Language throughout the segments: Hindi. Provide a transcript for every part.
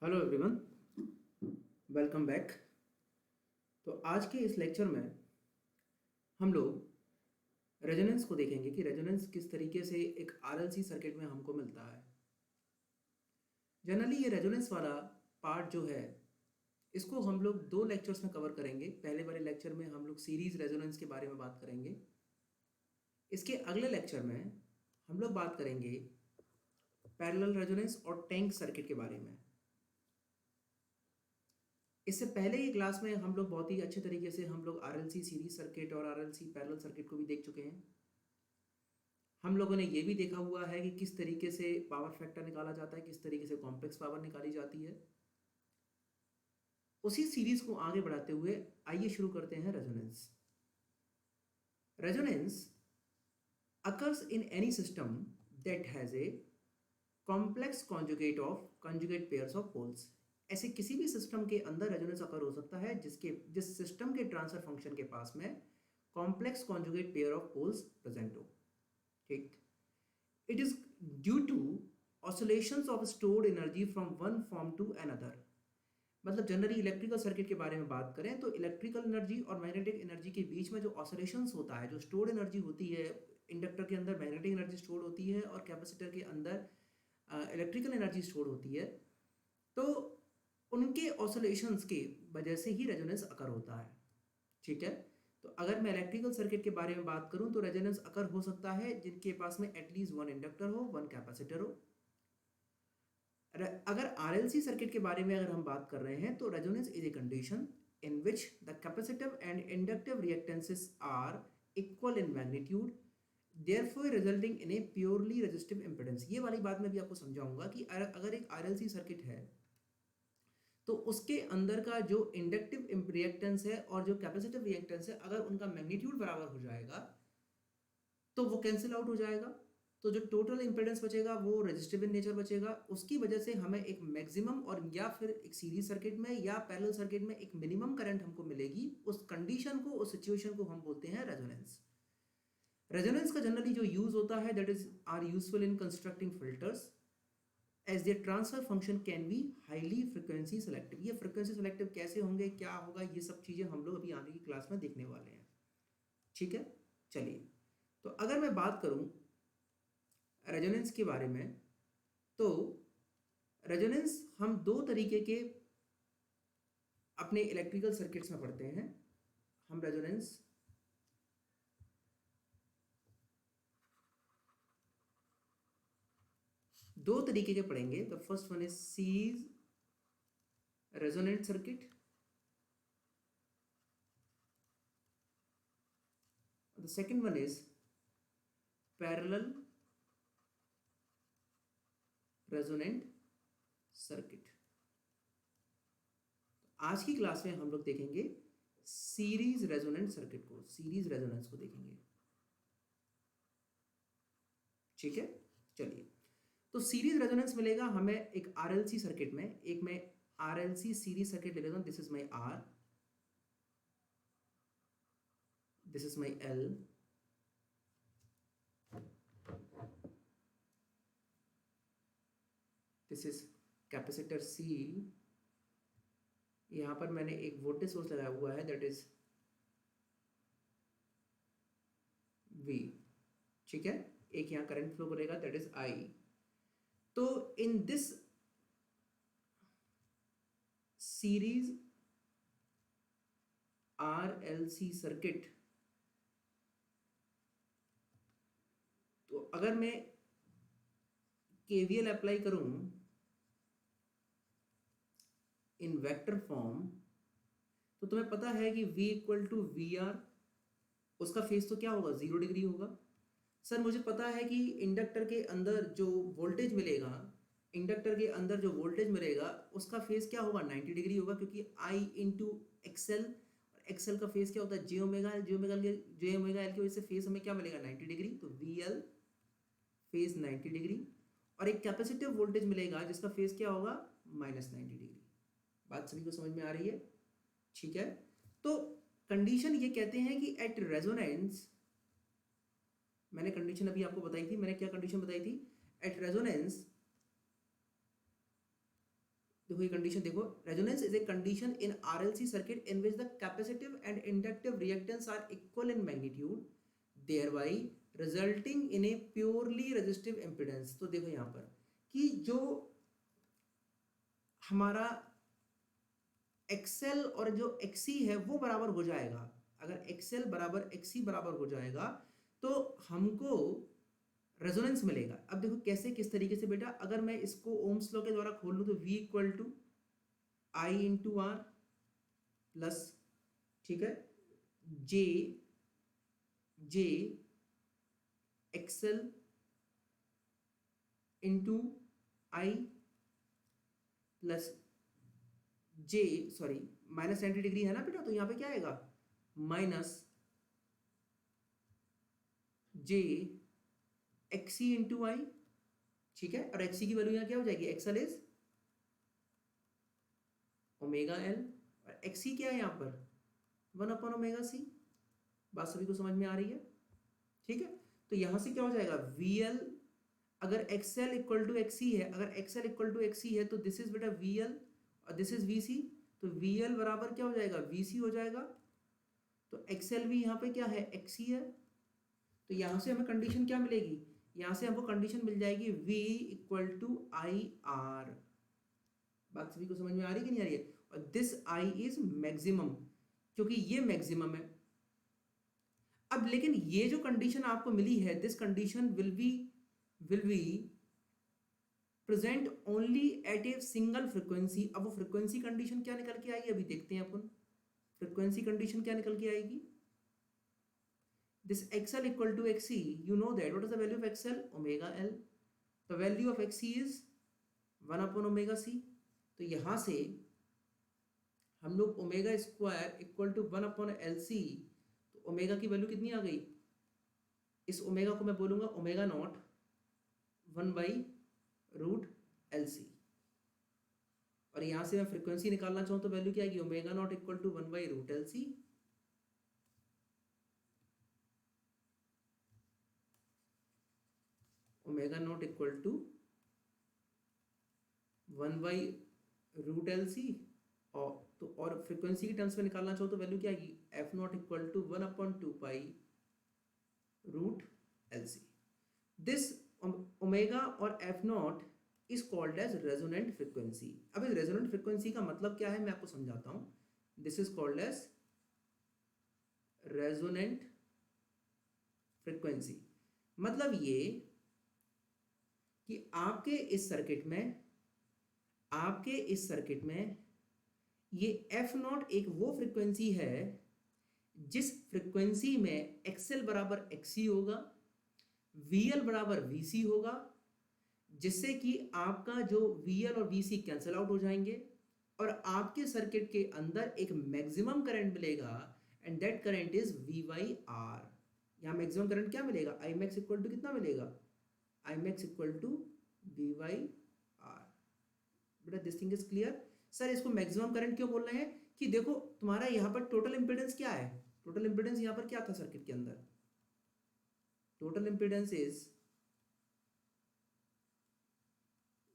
Hello everyone, welcome back. तो आज के इस लेक्चर में हम लोग रेजोनेंस को देखेंगे कि रेजोनेंस किस तरीके से एक आरएलसी सर्किट में हमको मिलता है। जनरली ये रेजोनेंस वाला पार्ट जो है इसको हम लोग दो लेक्चर्स में कवर करेंगे। पहले वाले लेक्चर में हम लोग सीरीज रेजोनेंस के बारे में बात करेंगे। इसके अगले लेक्चर में हम लोग बात करेंगे पैरेलल रेजोनेंस और टैंक सर्किट के बारे में। इससे पहले ही क्लास में हम लोग बहुत ही अच्छे तरीके से हम लोग आरएलसी सीरीज सर्किट और आरएलसी पैरेलल सर्किट को भी देख चुके हैं। हम लोगों ने ये भी देखा हुआ है कि किस तरीके से पावर फैक्टर निकाला जाता है, किस तरीके से कॉम्प्लेक्स पावर निकाली जाती है। उसी सीरीज को आगे बढ़ाते हुए आइए शुरू करते हैं resonance. Resonance occurs in any system that has a complex conjugate of conjugate pairs of poles। ऐसे किसी भी सिस्टम के अंदर रेजोनेंस अकर हो सकता है जिस सिस्टम के ट्रांसफर फंक्शन के पास में complex conjugate pair of poles present हो। ठीक, it is due to oscillations of stored energy from one form to another. मतलब जनरली इलेक्ट्रिकल सर्किट के बारे में बात करें तो इलेक्ट्रिकल एनर्जी और मैग्नेटिक एनर्जी के बीच में जो ऑसिलेशंस होता है, जो स्टोर्ड एनर्जी होती है, इंडक्टर के अंदर मैग्नेटिक एनर्जी स्टोर होती है और कैपेसिटर के अंदर इलेक्ट्रिकल एनर्जी स्टोर होती है, तो उनके ऑसिलेशंस की वजह से ही रेजोनेंस अकर होता है। ठीक है, तो अगर मैं इलेक्ट्रिकल सर्किट के बारे में बात करूं तो रेजोनेंस अकर हो सकता है जिनके पास में एटलीस्ट वन इंडक्टर हो, वन कैपेसिटर हो। अगर आरएलसी सर्किट के बारे में अगर हम बात कर रहे हैं तो resonance is a condition in which the capacitive and inductive reactances are equal in magnitude, therefore resulting in a purely resistive impedance. ये वाली बात मैं भी आपको समझाऊंगा कि अगर एक आरएलसी सर्किट है तो उसके अंदर का जो इंडक्टिव रिएक्टेंस है और जो कैपेसिटिव रिएक्टेंस है, अगर उनका मैग्नीट्यूड बराबर हो जाएगा तो वो कैंसिल आउट हो जाएगा। तो जो टोटल इंपेडेंस बचेगा वो रेजिस्टिव इन नेचर बचेगा। उसकी वजह से हमें एक मैक्सिमम और या फिर एक सीरीज सर्किट में या पैरेलल सर्किट में एक मिनिमम करंट हमको मिलेगी। उस कंडीशन को, उस सिचुएशन को हम बोलते हैं रेजोनेंस। रेजोनेंस का जनरली जो यूज होता है that is are useful in constructing filters as their transfer function can be highly frequency selective. ये फ्रिक्वेंसी सेलेक्टिव कैसे होंगे, क्या होगा, ये सब चीजें हम लोग अभी आगे की क्लास में देखने वाले हैं। ठीक है, चलिए, तो अगर मैं बात करूं रेजोनेंस के बारे में तो रेजोनेंस हम दो तरीके के अपने इलेक्ट्रिकल सर्किट्स में पढ़ते हैं। हम रेजोनेंस दो तरीके के पढ़ेंगे। The first one is series resonant circuit, the second one is parallel resonant circuit. आज की क्लास में हम लोग देखेंगे सीरीज रेजोनेंट सर्किट को, सीरीज रेजोनेंस को देखेंगे। ठीक है, चलिए, तो सीरीज रेजोनेंस मिलेगा हमें एक आरएलसी सर्किट में। एक मैं आरएलसी सीरीज सर्किट ले लेता हूं। This is my R, this is my L, this is capacitor C. यहां पर मैंने एक वोल्टेज सोर्स लगाया हुआ है दैट इज वी। ठीक है, एक यहां करंट फ्लो करेगा दैट इज आई। तो in this series RLC circuit, तो अगर मैं केवीएल अप्लाई करूं इन वेक्टर फॉर्म तो तुम्हें पता है कि V equal to V R, उसका फेस तो क्या होगा, 0 डिग्री होगा। सर मुझे पता है कि इंडक्टर के अंदर जो वोल्टेज मिलेगा, इंडक्टर के अंदर जो वोल्टेज मिलेगा उसका फेस क्या होगा, 90 डिग्री होगा, क्योंकि I इंटू एक्सएल, एक्सएल का फेस क्या होता है, जे ओमेगा एल, जे ओमेगा एल की वजह से फेस हमें क्या मिलेगा, 90 डिग्री। तो वी एल फेस 90 डिग्री, और एक कैपेसिटिव वोल्टेज मिलेगा जिसका फेस क्या होगा, -90 डिग्री। बात सभी को समझ में आ रही है? ठीक है, तो कंडीशन ये कहते हैं कि एट रेजोनेंस, मैंने कंडीशन अभी आपको बताई थी, मैंने क्या कंडीशन बताई थी, एट रेजोनेंस द देखो ये कंडीशन देखो, resonance is a condition in RLC circuit in which the capacitive and inductive reactance are equal in magnitude thereby resulting in a purely resistive impedance। तो देखो यहाँ पर कि जो हमारा XL और जो XC है वो बराबर हो जाएगा, अगर XL बराबर XC बराबर हो जाएगा तो हमको रेजोनेंस मिलेगा। अब देखो कैसे, किस तरीके से बेटा, अगर मैं इसको ओम्स लॉ के द्वारा खोल लूँ तो V equal to I into R plus, ठीक है, J XL into I plus J, sorry minus 90 degree है ना बेटा, तो यहाँ पे क्या आएगा minus J XC into I, ठीक है, और एक्सी की वैल्यू यहाँ क्या हो जाएगी, एक्सएल इज ओमेगा एल और एक्सी क्या है यहाँ पर 1 अपॉन ओमेगा सी। बात सभी को समझ में आ रही है, ठीक है। तो यहां से क्या हो जाएगा VL, अगर XL इक्वल टू XC है, अगर XL इक्वल टू XC है तो दिस इज बेटा VL और दिस इज VC, तो VL बराबर क्या हो जाएगा VC हो जाएगा, तो XL भी यहाँ पे क्या है XC है। तो यहां से हमें कंडीशन क्या मिलेगी, यहां से हमको कंडीशन मिल जाएगी V इक्वल टू IR। बात सभी को समझ में आ रही है कि नहीं आ रही है, और दिस I इज मैक्सिमम, क्योंकि ये मैक्सिमम है। अब लेकिन ये जो कंडीशन आपको मिली है, this condition will be present only at a single frequency. अब वो फ्रीक्वेंसी कंडीशन क्या निकल के आएगी, अभी देखते हैं अपन। फ्रीक्वेंसी कंडीशन क्या निकल के आएगी, this XL equal to XC, you know that what is the value of XL, omega L, the value of XC is 1 upon omega C। तो यहां से हम लोग omega square equal to 1 upon LC, omega की वैल्यू कितनी आ गई, इस ओमेगा को मैं बोलूंगा ओमेगा नॉट 1/√LC, और यहां से मैं फ्रीक्वेंसी निकालना चाहूं तो वैल्यू क्या आएगी, omega naught equal to 1/√LC। Omega naught equal to 1/√LC, और फ्रीक्वेंसी की टर्म्स में निकालना चाहो तो वैल्यू क्या आएगी, F naught equal to 1/2π√LC। This omega और F naught is called as resonant frequency. अब इस रेजोनेंट फ्रीक्वेंसी का मतलब क्या है मैं आपको समझाता हूं। This is called as resonant frequency, मतलब ये कि आपके इस सर्किट में ये एफ नॉट एक वो फ्रीक्वेंसी है जिस फ्रीक्वेंसी में XL बराबर XC होगा, VL बराबर VC होगा, जिससे कि आपका जो VL और VC कैंसिल आउट हो जाएंगे और आपके सर्किट के अंदर एक मैक्सिमम करंट मिलेगा, and that current is V/R। यहां मैक्सिमम करंट क्या मिलेगा, Imax इक्वल टू कितना मिलेगा, Imax इक्वल टू V/R। बेटा this thing is clear. Sir इसको मैक्सिमम करंट क्यों बोल रहे हैं, कि देखो तुम्हारा यहाँ पर टोटल इंपीडेंस क्या है, टोटल इंपीडेंस यहाँ पर क्या था सर्किट के अंदर, total impedance is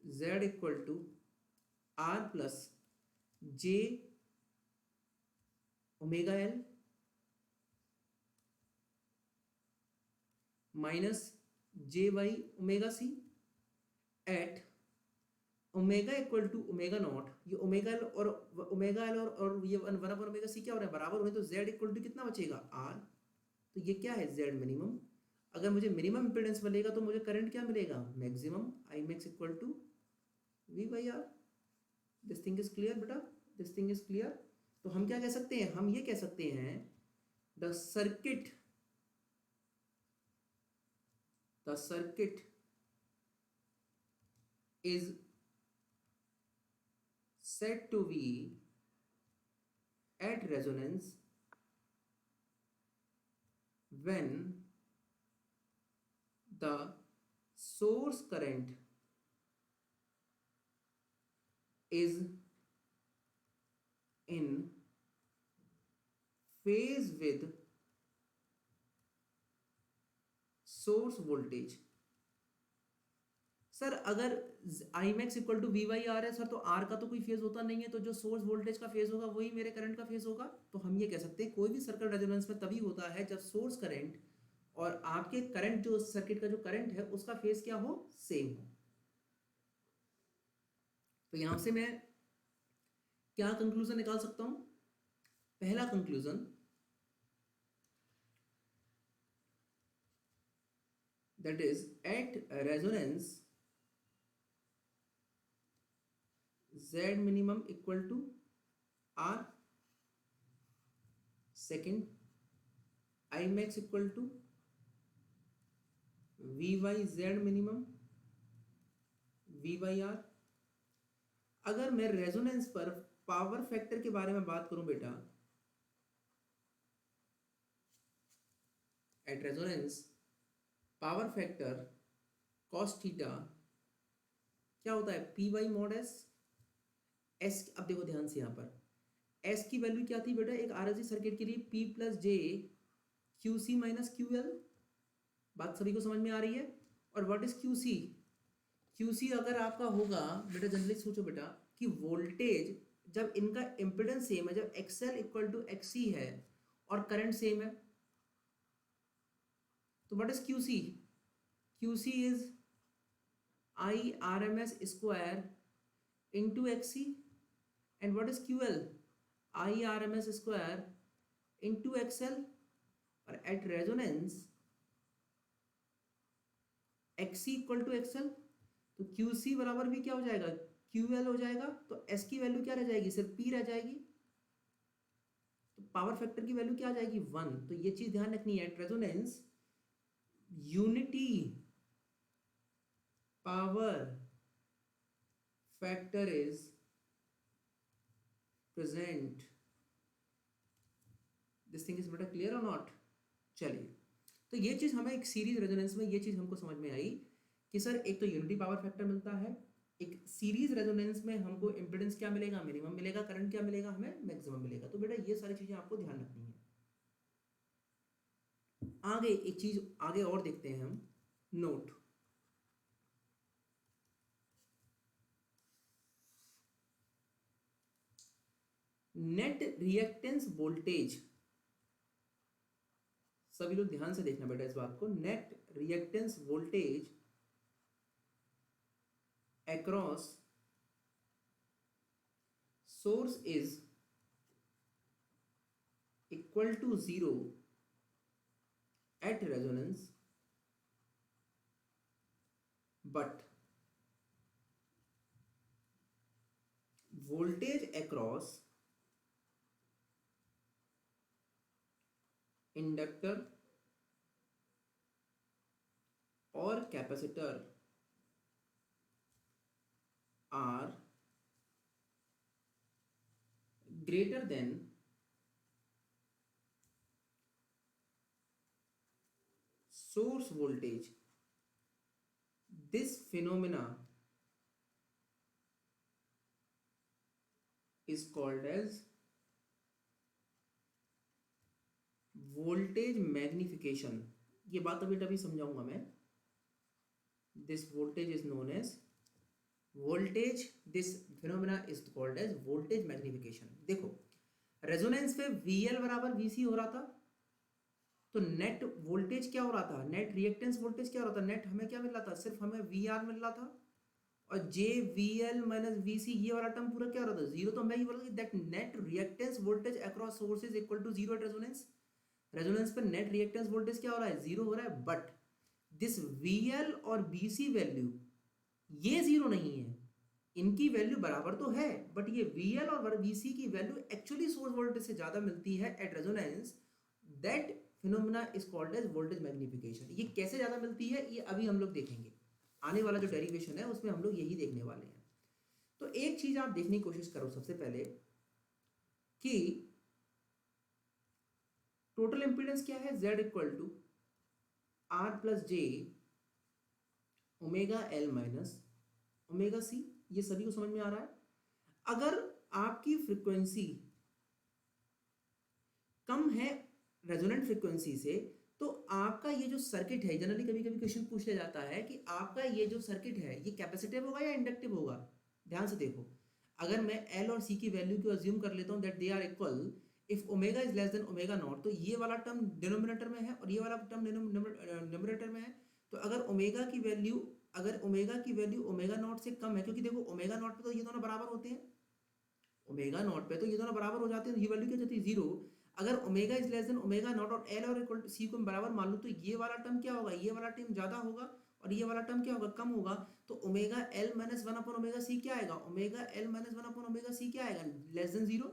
Z equal to R plus J omega L minus JY omega C at omega equal to omega naught, ये ओमेगा एल और ये 1/ओमेगा C क्या हो रहा है, बराबर हो रहे, तो Z इक्वल टू कितना बचेगा R। तो ये क्या है Z मिनिमम। अगर मुझे मिनिमम इंपीडेंस मिलेगा तो मुझे करंट क्या मिलेगा, maximum, Imax equal to V/R। This thing is clear बेटा, दिस थिंग इज क्लियर। तो हम क्या कह सकते हैं, हम ये कह सकते हैं the circuit is said to be at resonance when the source current is in phase with source voltage। Sir अगर I max equal to V Y R है सर, तो आर का तो कोई फेज होता नहीं है, तो जो सोर्स वोल्टेज का फेज होगा वही मेरे करंट का फेज होगा। तो हम ये कह सकते हैं कोई भी सर्किट रेजोनेंस में तभी होता है जब सोर्स करंट और आपके करंट, जो सर्किट का जो करंट है उसका फेज क्या हो, सेम हो। तो यहां से मैं क्या कंक्लूजन निकाल सकता हूं? पहला conclusion, that is at resonance Z minimum equal to R, second I max equal to Vy Z minimum Vy R। अगर मैं रेजोनेंस पर पावर फैक्टर के बारे में बात करूं बेटा, at resonance power factor cos theta क्या होता है, P Y mod S. S, अब देखो ध्यान से, यहाँ पर एस की वैल्यू क्या थी बेटा एक आरएलसी सर्किट के लिए, P plus J Q C minus Q L. बात सभी को समझ में आ रही है? और what is Q C? Q C अगर आपका होगा बेटा, जनरली सोचो बेटा कि वोल्टेज जब इनका इम्पिडेंस सेम है, जब एक्सएल इक्वल टू एक्सी है और करंट सेम है, तो what is Q C? Q C is I R M S square into X C, and what is Q L? I R M S square into X L. और at resonance X C equal to X L, तो क्यू सी बराबर भी क्या हो जाएगा, क्यू एल हो जाएगा। तो एस की वैल्यू क्या रह जाएगी, सिर्फ पी रह जाएगी। तो पावर फैक्टर की वैल्यू क्या आ जाएगी, 1। तो ये चीज ध्यान रखनी है, at resonance unity power factor is present. This thing is बेटा क्लियर और नॉट? चलिए, तो ये चीज हमें एक सीरीज रेजोनेंस में ये चीज हमको समझ में आई कि सर एक तो यूनिटी पावर फैक्टर मिलता है, एक सीरीज रेजोनेंस में हमको इम्पिडेंस क्या मिलेगा, मिनिमम मिलेगा, करंट क्या मिलेगा, हमें मैक्सिमम मिलेगा। तो बेटा ये सारी चीजें आपको ध्यान रखनी है। आगे एक चीज आगे और देखते हैं हम, नोट। नेट रिएक्टेंस वोल्टेज, सभी लोग ध्यान से देखना बेटा इस बात को। Net reactance voltage across source is equal to 0 at resonance, but voltage across inductor और capacitor are greater than source voltage. This phenomena is called as voltage magnification. ये बात अभी समझाऊंगा मैं। This voltage is known as voltage, this phenomena is called as voltage magnification। देखो रेजोनेंस पे VL बराबर VC हो रहा था, तो नेट वोल्टेज क्या हो रहा था, नेट रिएक्टेंस वोल्टेज क्या हो रहा था, नेट हमें क्या मिल रहा था, सिर्फ हमें VR मिल रहा था, और जे VL माइनस VC ये वाला टर्म पूरा क्या हो रहा था, जीरो। तो मैं ये बोल रहा था that net reactance voltage across sources equal to zero at resonance. Resonance पे नेट रिएक्टेंस वोल्टेज क्या हो रहा है, जीरो हो रहा है। बट दिस VL और BC वैल्यू ये जीरो नहीं है, इनकी वैल्यू बराबर तो है, बट ये VL और BC की वैल्यू एक्चुअली सोर्स वोल्टेज से ज्यादा मिलती है at resonance. That phenomena is called as voltage magnification. ये कैसे ज्यादा मिलती है ये अभी हम लोग देखेंगे, आने वाला जो डेरिवेशन है उसमें हम लोग यही देखने वाले हैं। तो एक चीज आप देखने की कोशिश करो सबसे पहले कि टोटल इंपीडेंस क्या है, Z equal to R plus J omega L minus omega C। ये सभी को समझ में आ रहा है? अगर आपकी फ्रीक्वेंसी कम है रेजोनेंट फ्रीक्वेंसी से, तो आपका ये जो सर्किट है, जनरली कभी कभी क्वेश्चन पूछ लिया जाता है कि आपका ये जो सर्किट है ये कैपेसिटिव होगा या इंडक्टिव होगा। ध्यान से देखो, अगर मैं एल और सी की वैल्यू को अज्यूम कर लेता हूँ that they are equal, if omega is less than omega naught, तो ये वाला टर्म डिनोमिनेटर में है और ये वाला टर्म न्यूमरेटर में है। तो अगर ओमेगा की वैल्यू ओमेगा नॉट से कम है, क्योंकि देखो ओमेगा नॉट पे तो ये दोनों बराबर होते हैं, ओमेगा नॉट पे तो ये दोनों बराबर हो जाते हैं, ये वैल्यू क्या जाती है, जीरो। अगर omega is less than omega not और एल और इक्वल टू सी को मैं बराबर मान लूँ, तो ये वाला टर्म क्या होगा, ये वाला टर्म ज्यादा होगा और ये वाला टर्म क्या होगा, कम होगा। तो omega L minus one upon omega C क्या आएगा, omega L minus one upon omega C क्या आएगा, लेस देन जीरो।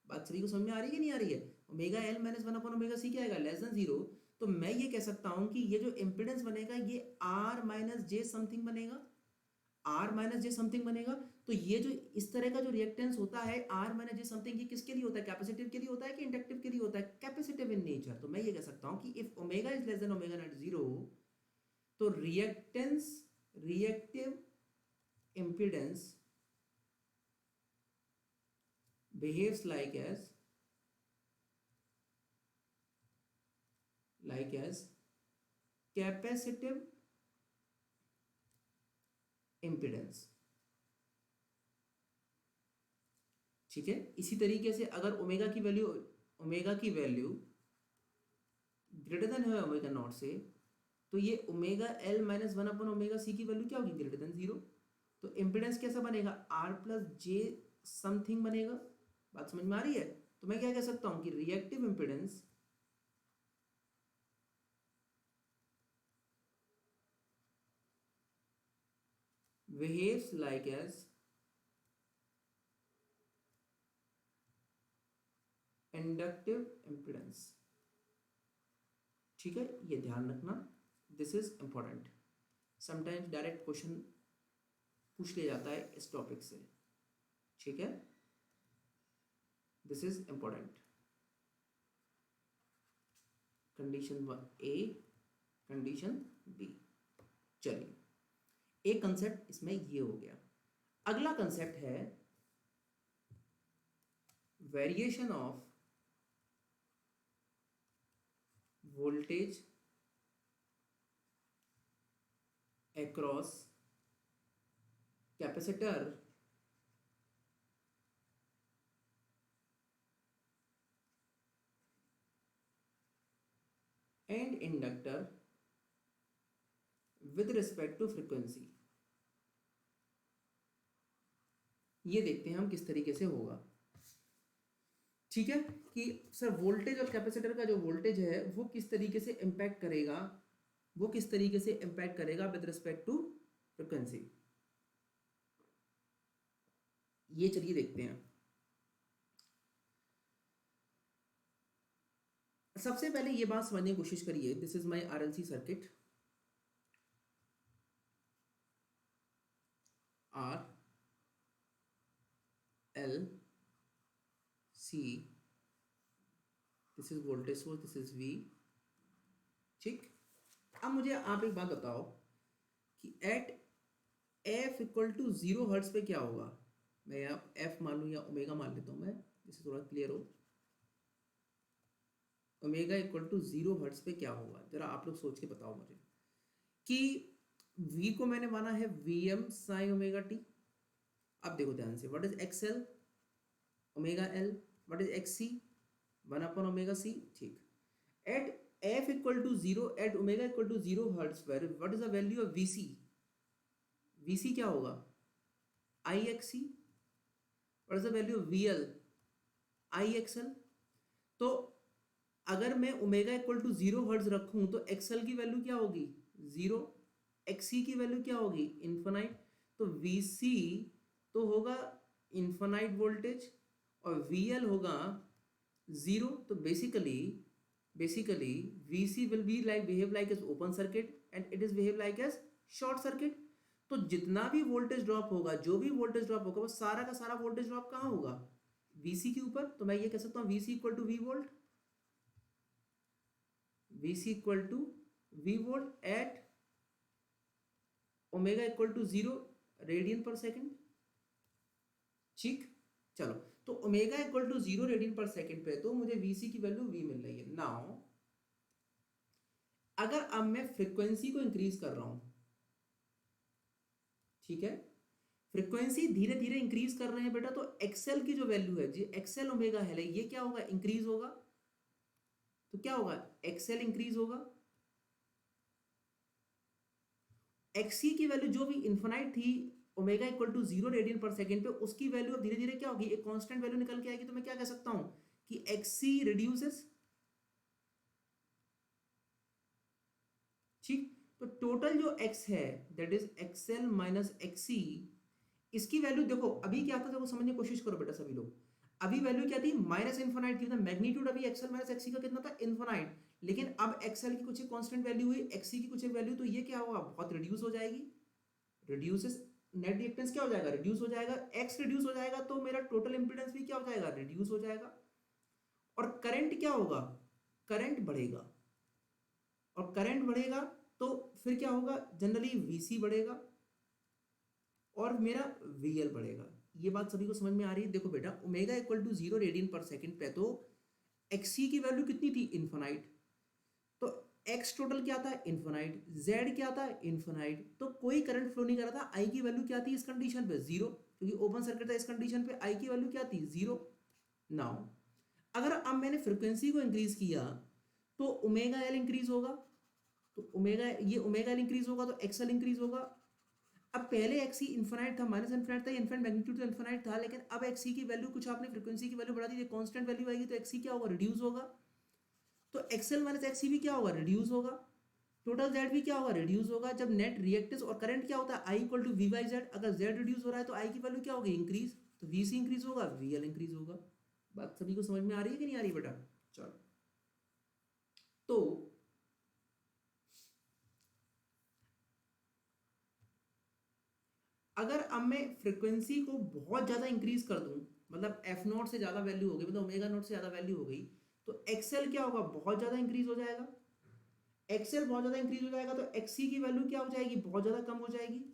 बात सभी को समझ में आ रही है कि नहीं आ रही है। Omega L minus one upon omega C क्या आएगा, लेस देन जीरो। तो मैं ये कह सकता हूँ कि ये जो इम्पिडेंस बनेगा ये आर माइनस जे समथिंग बनेगा, आर माइनस जे समथिंग बनेगा। तो ये जो इस तरह का जो रिएक्टेंस होता है आर माइनस जे समथिंग, ये किसके लिए होता है, कैपेसिटिव के लिए होता है कि इंडक्टिव के लिए होता है, कैपेसिटिव इन नेचर। तो मैं ये कह सकता हूं कि if omega is less than omega not zero, तो reactive impedance behaves like as capacitive impedance। ठीक है, इसी तरीके से अगर ओमेगा की वैल्यू ग्रेटर देन है ओमेगा नॉट से, तो ये omega L minus one upon omega C की वैल्यू क्या होगी, ग्रेटर देन जीरो। तो इम्पिडेंस कैसा बनेगा, आर प्लस जे समथिंग बनेगा। बात समझ में आ रही है। तो मैं क्या कह सकता हूं कि reactive impedance behaves like as inductive impedance. ठीक है, ये ध्यान रखना, this is important. Sometimes direct question पूछ लिया जाता है इस टॉपिक से। ठीक है, this is important. Condition A, condition B. चलिए, एक कंसेप्ट इसमें ये हो गया। अगला कंसेप्ट है variation of voltage across capacitor and inductor with respect to frequency। ये देखते हैं हम किस तरीके से होगा। ठीक है, कि सर वोल्टेज और कैपेसिटर का जो वोल्टेज है वो किस तरीके से इंपैक्ट करेगा, विद रिस्पेक्ट टू फ्रिक्वेंसी। ये चलिए देखते हैं। सबसे पहले ये बात समझने की कोशिश करिए, this is my RLC circuit, R L C, this is voltage source, this is V. ठीक, अब मुझे आप एक बात बताओ कि at F equal to zero hertz पे क्या होगा। मैं आप एफ मान लूँ या ओमेगा मान लेता हूँ मैं, जिससे थोड़ा क्लियर हो। Omega equal to zero hertz पे क्या होगा, जरा आप लोग सोच के बताओ मुझे। कि v को मैंने माना है vm साइन ओमेगा टी। अब देखो ध्यान से, what is X L, omega L, what is X C, one upon omega C. ठीक, at f equal to zero, at omega equal to zero hertz पर what is the value of vc, vc क्या होगा, ixc, what is the value of vl, ixl। तो अगर मैं omega equal to zero hertz रखूं तो एक्सएल की वैल्यू क्या होगी, जीरो, एक्सी की वैल्यू क्या होगी, इन्फिनाइट। तो वीसी तो होगा इन्फिनाइट वोल्टेज और वीएल होगा जीरो। तो basically VC will be like behave like as open circuit and it is behave like as short circuit. तो जितना भी वोल्टेज ड्रॉप होगा, जो भी वोल्टेज ड्रॉप होगा, वो सारा का सारा वोल्टेज ड्रॉप कहाँ होगा, वीसी के ऊपर। तो मैं ये कह सकता हूँ VC equal to V volt, Vc equal to V volt at omega equal to zero radian per second. ठीक, चलो, तो omega equal to zero radian per second पे तो मुझे Vc की वैल्यू V मिल रही है। नाउ अगर अब मैं फ्रीक्वेंसी को इंक्रीज कर रहा हूं, ठीक है, फ्रीक्वेंसी धीरे धीरे इंक्रीज कर रहे हैं बेटा, तो एक्सएल की जो वैल्यू है जी, एक्सएल ओमेगा है, ये क्या होगा, इंक्रीज होगा। तो क्या होगा, एक्सएल इंक्रीज होगा। एक्सी की वैल्यू जो भी इन्फिनाइट थी omega equal to 0 radian per second पे, उसकी वैल्यू अब धीरे धीरे क्या होगी, एक कांस्टेंट वैल्यू निकल के आएगी। तो मैं क्या कह सकता हूं कि एक्सी रिड्यूसेस, ठीक। तो टोटल जो एक्स है that is XL minus XC, इसकी वैल्यू देखो अभी क्या था, देखो समझने की कोशिश करो बेटा सभी लोग। अभी वैल्यू क्या थी, माइनस इन्फिनाइट थी, मैग्नीट्यूड अभी एक्सएल माइनस एक्सी का कितना था, इन्फिनाइट। लेकिन अब एक्सएल की कुछ एक कांस्टेंट वैल्यू हुई, एक्सी की कुछ एक वैल्यू, तो ये क्या होगा, बहुत रिड्यूस हो जाएगी। रिड्यूसेस, नेट रिएक्टेंस क्या हो जाएगा, रिड्यूस हो जाएगा। एक्स रिड्यूस हो जाएगा तो मेरा टोटल इंपीडेंस भी क्या हो जाएगा, रिड्यूस हो जाएगा। और करंट क्या होगा, करंट बढ़ेगा। और करंट बढ़ेगा तो फिर क्या होगा, जनरली वीसी बढ़ेगा और मेरा वीएल बढ़ेगा। ये बात सभी को समझ में आ रही है। देखो बेटा, omega equal to 0 radian per second पे तो एक्सी की वैल्यू कितनी थी, इन्फिनाइट। तो एक्स टोटल क्या था, इन्फिनाइट। जेड क्या था, इन्फिनाइट। तो कोई करंट फ्लो नहीं कर रहा था। आई की वैल्यू क्या थी इस कंडीशन पे, जीरो, क्योंकि ओपन सर्किट था। इस कंडीशन पे आई की वैल्यू क्या थी, जीरो। नाउ अगर अब मैंने फ्रिक्वेंसी को इंक्रीज किया तो ओमेगा एल इंक्रीज होगा। तो ओमेगा, ये ओमेगा एल इंक्रीज होगा तो एक्सएल इंक्रीज होगा। अब पहले एक्सी इन्फिनाइट था, माइनस इन्फिनाइट था, इन्फिनाइट मैग्नीट्यूड तो इन्फिनाइट था, लेकिन अब एक्सी की वैल्यू कुछ आपने फ्रीक्वेंसी की वैल्यू बढ़ा दी, कांस्टेंट वैल्यू आएगी, तो एक्सी क्या होगा, रिड्यूस होगा। तो एक्सएल माइनस एक्सी भी क्या होगा, रिड्यूस होगा। टोटल जेड भी क्या होगा, रिड्यूस होगा। जब नेट रिएक्टेंस और करंट क्या होता है, I equal to V by Z. अगर जेड रिड्यूस हो रहा है तो आई की वैल्यू क्या होगी, इंक्रीज। तो वी सी इंक्रीज होगा, वी एल इंक्रीज होगा। बात सभी को समझ में आ रही है कि नहीं आ रही बेटा। चलो, तो अगर अब मैं फ्रिक्वेंसी को बहुत ज़्यादा इंक्रीज कर दूं, मतलब एफ नॉट से ज़्यादा वैल्यू हो गई, मतलब ओमेगा नॉट से ज़्यादा वैल्यू हो गई, तो एक्सएल क्या होगा, बहुत ज़्यादा इंक्रीज हो जाएगा। एक्सएल बहुत ज़्यादा इंक्रीज हो जाएगा तो एक्सी की वैल्यू क्या हो जाएगी, बहुत ज़्यादा कम हो जाएगी।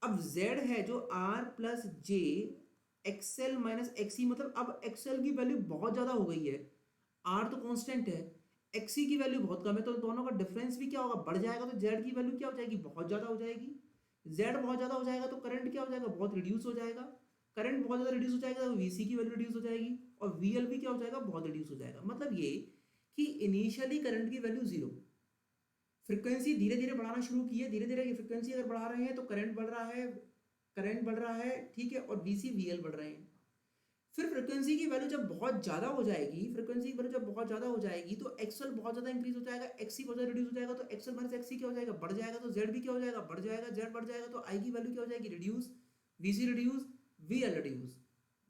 अब जेड है जो R plus J XL minus XC, मतलब अब एक्सएल की वैल्यू बहुत ज़्यादा हो गई है। आर तो कांस्टेंट है, एक्सी की वैल्यू बहुत कम है, तो दोनों का डिफरेंस भी क्या होगा, बढ़ जाएगा। तो जेड की वैल्यू क्या हो जाएगी, बहुत ज़्यादा हो जाएगी। जेड बहुत ज़्यादा हो जाएगा तो करंट क्या हो जाएगा, बहुत रिड्यूस हो जाएगा। करंट बहुत ज़्यादा रिड्यूस हो जाएगा तो वीसी की वैल्यू रिड्यूस हो जाएगी। और वीएल भी क्या हो जाएगा, बहुत रिड्यूस हो जाएगा। मतलब ये कि इनिशियली करंट की वैल्यू जीरो, फ्रीक्वेंसी धीरे धीरे बढ़ाना शुरू की है, धीरे धीरे फ्रीक्वेंसी अगर बढ़ा रहे हैं तो करंट बढ़ रहा है, करंट बढ़ रहा है, ठीक है, और वीसी वीएल बढ़ रहे हैं। फिर फ्रीक्वेंसी की वैल्यू जब बहुत ज़्यादा हो जाएगी, फ्रीक्वेंसी की वैल्यू जब बहुत ज़्यादा हो जाएगी तो एक्सएल बहुत ज़्यादा इंक्रीज हो जाएगा, एक्सी बहुत ज़्यादा रिड्यूस हो जाएगा। तो एक्सएल माइनस एक्सी क्या हो जाएगा, बढ़ जाएगा। तो जेड भी क्या हो जाएगा, बढ़ जाएगा। जेड बढ़ जाएगा तो आई की वैल्यू क्या हो जाएगी, reduce. VC reduce, VL reduce.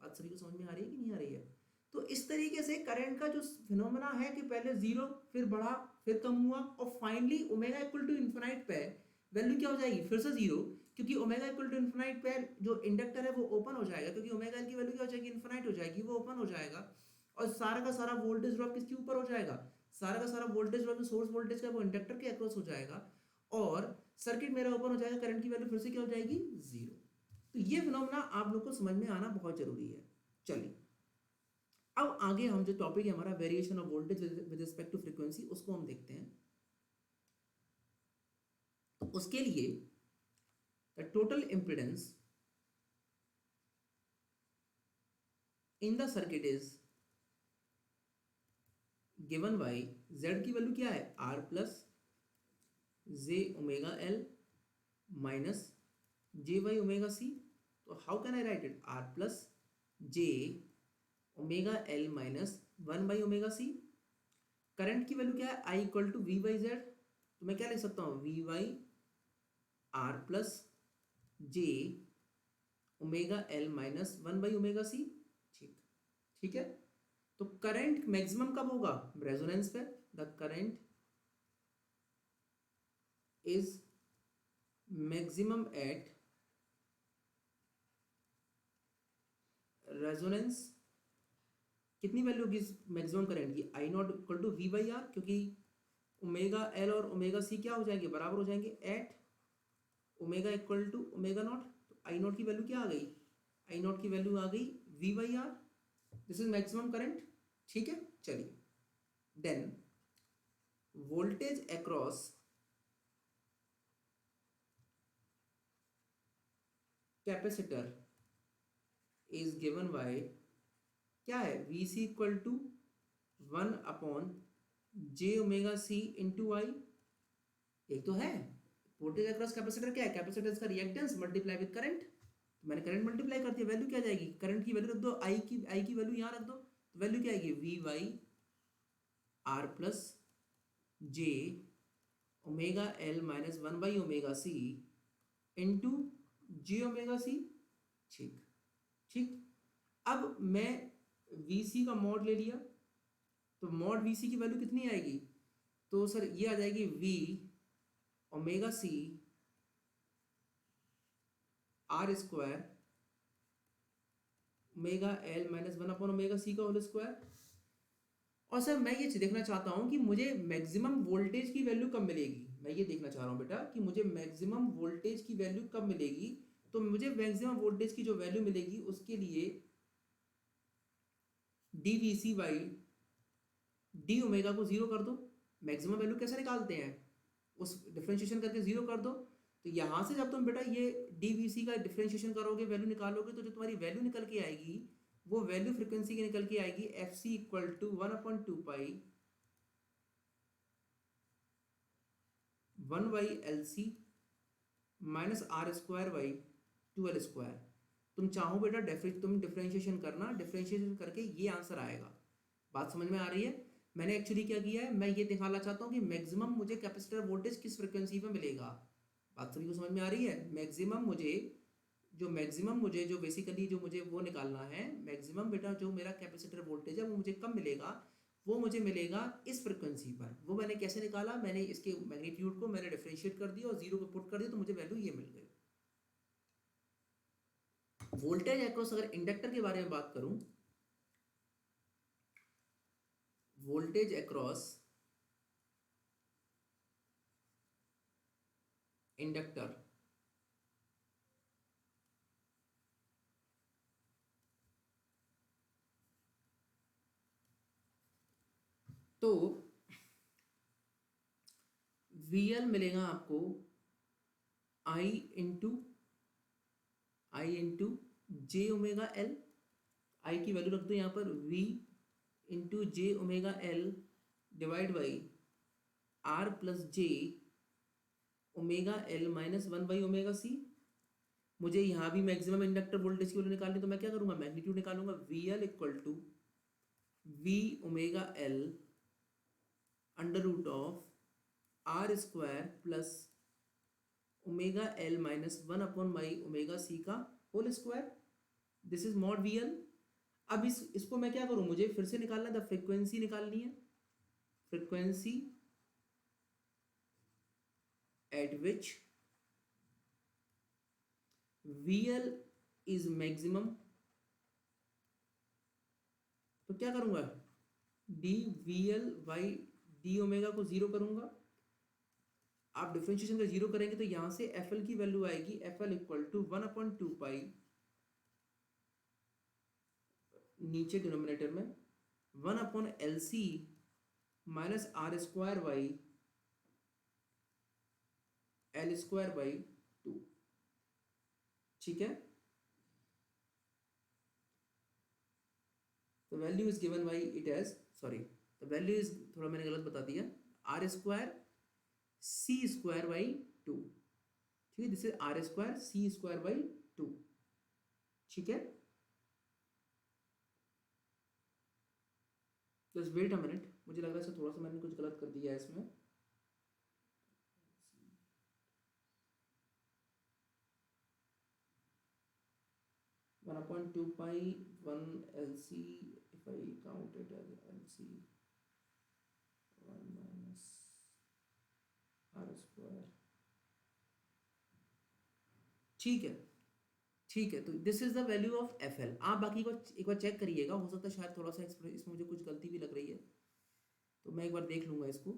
बात सभी को समझ में आ रही है कि नहीं आ रही है। तो इस तरीके से करंट का जो फिनोमेना है कि पहले जीरो, फिर बढ़ा, फिर कम हुआ, और finally omega equal to infinite पे वैल्यू क्या हो जाएगी, फिर से जीरो, क्योंकि ओमेगा इक्वल टू इन्फिनाइट पे जो इंडक्टर है वो ओपन हो जाएगा, क्योंकि ओमेगा की वैल्यू क्या हो जाएगी, इन्फिनाइट हो जाएगी, वो ओपन हो जाएगा। और सारा का सारा वोल्टेज ड्रॉप किसके ऊपर हो जाएगा, सारा का सारा वोल्टेज ड्रॉप जो सोर्स वोल्टेज का वो इंडक्टर के अक्रॉस हो जाएगा, और सर्किट मेरा ओपन हो जाएगा, करंट की वैल्यू फिर से क्या हो जाएगी, जीरो। तो ये फिनोमेना आप लोग को समझ में आना बहुत जरूरी है। चलिए, अब आगे हम जो टॉपिक है हमारा variation of voltage with respect to frequency, उसको हम देखते हैं। तो उसके लिए the total impedance in the circuit is given by z की वैल्यू क्या है, r plus J omega L minus J by omega C. तो how can I write it, r plus J omega L minus 1/ओमेगा सी। करंट की वैल्यू क्या है, I equal to V by Z. तो मैं क्या लिख सकता हूँ, V by R plus J omega L minus 1/ओमेगा सी। ठीक, ठीक है। तो करंट मैक्सिमम कब होगा, रेजोनेंस पे। The current is maximum at resonance. कितनी वैल्यू होगी मैक्सिमम करंट की, I naught equal to V by R, क्योंकि ओमेगा एल और ओमेगा सी क्या हो जाएंगे, बराबर हो जाएंगे, at omega equal to omega naught. तो आई नॉट की वैल्यू क्या आ गई, आई नॉट की वैल्यू आ गई V by R. This is maximum current, ठीक है। चलिए, then voltage across capacitor is given by, क्या है, V C equal to 1/j⍵c into I. एक तो है वोल्टेज अक्रॉस कैपेसिटर, क्या है, कैपेसिटर का रिएक्टेंस मल्टीप्लाई विद करंट। मैंने करंट मल्टीप्लाई कर दिया, वैल्यू क्या आ जाएगी, करंट की वैल्यू रख दो, आई की वैल्यू यहाँ रख दो, तो वैल्यू क्या आएगी, V Y R plus J omega L minus 1/ω⍵c into j⍵c। ठीक ठीक। अब मैं वी सी का मॉड ले लिया, तो मॉड वी सी की वैल्यू कितनी आएगी, तो सर ये आ जाएगी V omega C R square omega L minus 1/ω⍵c का होल स्क्वायर। और सर मैं ये देखना चाहता हूँ कि मुझे मैक्सिमम वोल्टेज की वैल्यू कब मिलेगी, मैं ये देखना चाह रहा हूँ बेटा कि मुझे मैक्सिमम वोल्टेज की वैल्यू कब मिलेगी। तो मुझे मैक्सिमम वोल्टेज की जो वैल्यू मिलेगी उसके लिए D V C by D omega को जीरो कर दो। मैक्सिमम वैल्यू कैसे निकालते हैं, उस डिफरेंशिएशन करके जीरो कर दो। तो यहाँ से जब तुम बेटा ये डी वी सी का डिफरेंशिएशन करोगे, वैल्यू निकालोगे, तो जो तुम्हारी वैल्यू निकल के आएगी वो वैल्यू फ्रीक्वेंसी की निकल के आएगी F C equal to 1/2 pi 1/LC minus R square by 2L square. तुम चाहो बेटा तुम डिफरेंशिएशन करना, डिफरेंशिएशन करके ये आंसर आएगा। बात समझ में आ रही है। मैंने एक्चुअली क्या किया है, मैं ये दिखाना चाहता हूँ कि मैक्सिमम मुझे कैपेसिटर वोल्टेज किस फ्रिक्वेंसी पे मिलेगा। बात सभी को समझ में आ रही है। मैक्सिमम मुझे जो बेसिकली जो मुझे वो निकालना है, मैक्सिमम बेटा जो मेरा कैपेसिटर वोल्टेज है वो मुझे कब मिलेगा, वो मुझे मिलेगा इस फ्रिक्वेंसी पर। वो मैंने कैसे निकाला, मैंने इसके मैग्नीट्यूड को मैंने डिफरेंशिएट कर दिया और जीरो को पुट कर दिया, तो मुझे वैल्यू ये मिल गई। वोल्टेज अक्रॉस, अगर इंडक्टर के बारे में बात करूं, वोल्टेज अक्रॉस इंडक्टर तो VL मिलेगा आपको I इंटू j⍵L। आई की वैल्यू रख दो यहाँ पर, V into j⍵L divide by R plus j⍵L minus 1/ω⍵c। मुझे यहाँ भी मैक्सिमम इंडक्टर वोल्टेज की वैल्यू निकालनी, तो मैं क्या करूँगा, मैग्नीट्यूड निकालूंगा, VL equal to V⍵L under root of R square plus ⍵L minus 1/ω⍵c का whole square. This is mod VL। अब इसको मैं क्या करूं, मुझे फिर से निकालना है, द फ्रीक्वेंसी निकालनी है, frequency eight which VL is maximum. तो क्या करूंगा, D VL by D omega को जीरो करूंगा। आप डिफरेंशिएशन का जीरो करेंगे तो यहां से FL की वैल्यू आएगी, FL इक्वल टू 1/2 पाई, नीचे डिनोमिनेटर में 1/LC minus R square by L square by 2। ठीक है। तो value is given by it as, sorry the value is, थोड़ा मैंने गलत बता दिया, R square C square by 2। ठीक है, this is R square C square by 2। ठीक है, जस्ट वेट अ मिनट, मुझे लग रहा है थोड़ा सा मैंने कुछ गलत कर दिया है इसमें। One upon two pi 1LC, if I count it as LC 1 minus R square। ठीक है, ठीक है, तो this is the value of FL। आप बाकी को एक बार चेक करिएगा, हो सकता है शायद थोड़ा सा इसमें मुझे कुछ गलती भी लग रही है, तो मैं एक बार देख लूंगा इसको।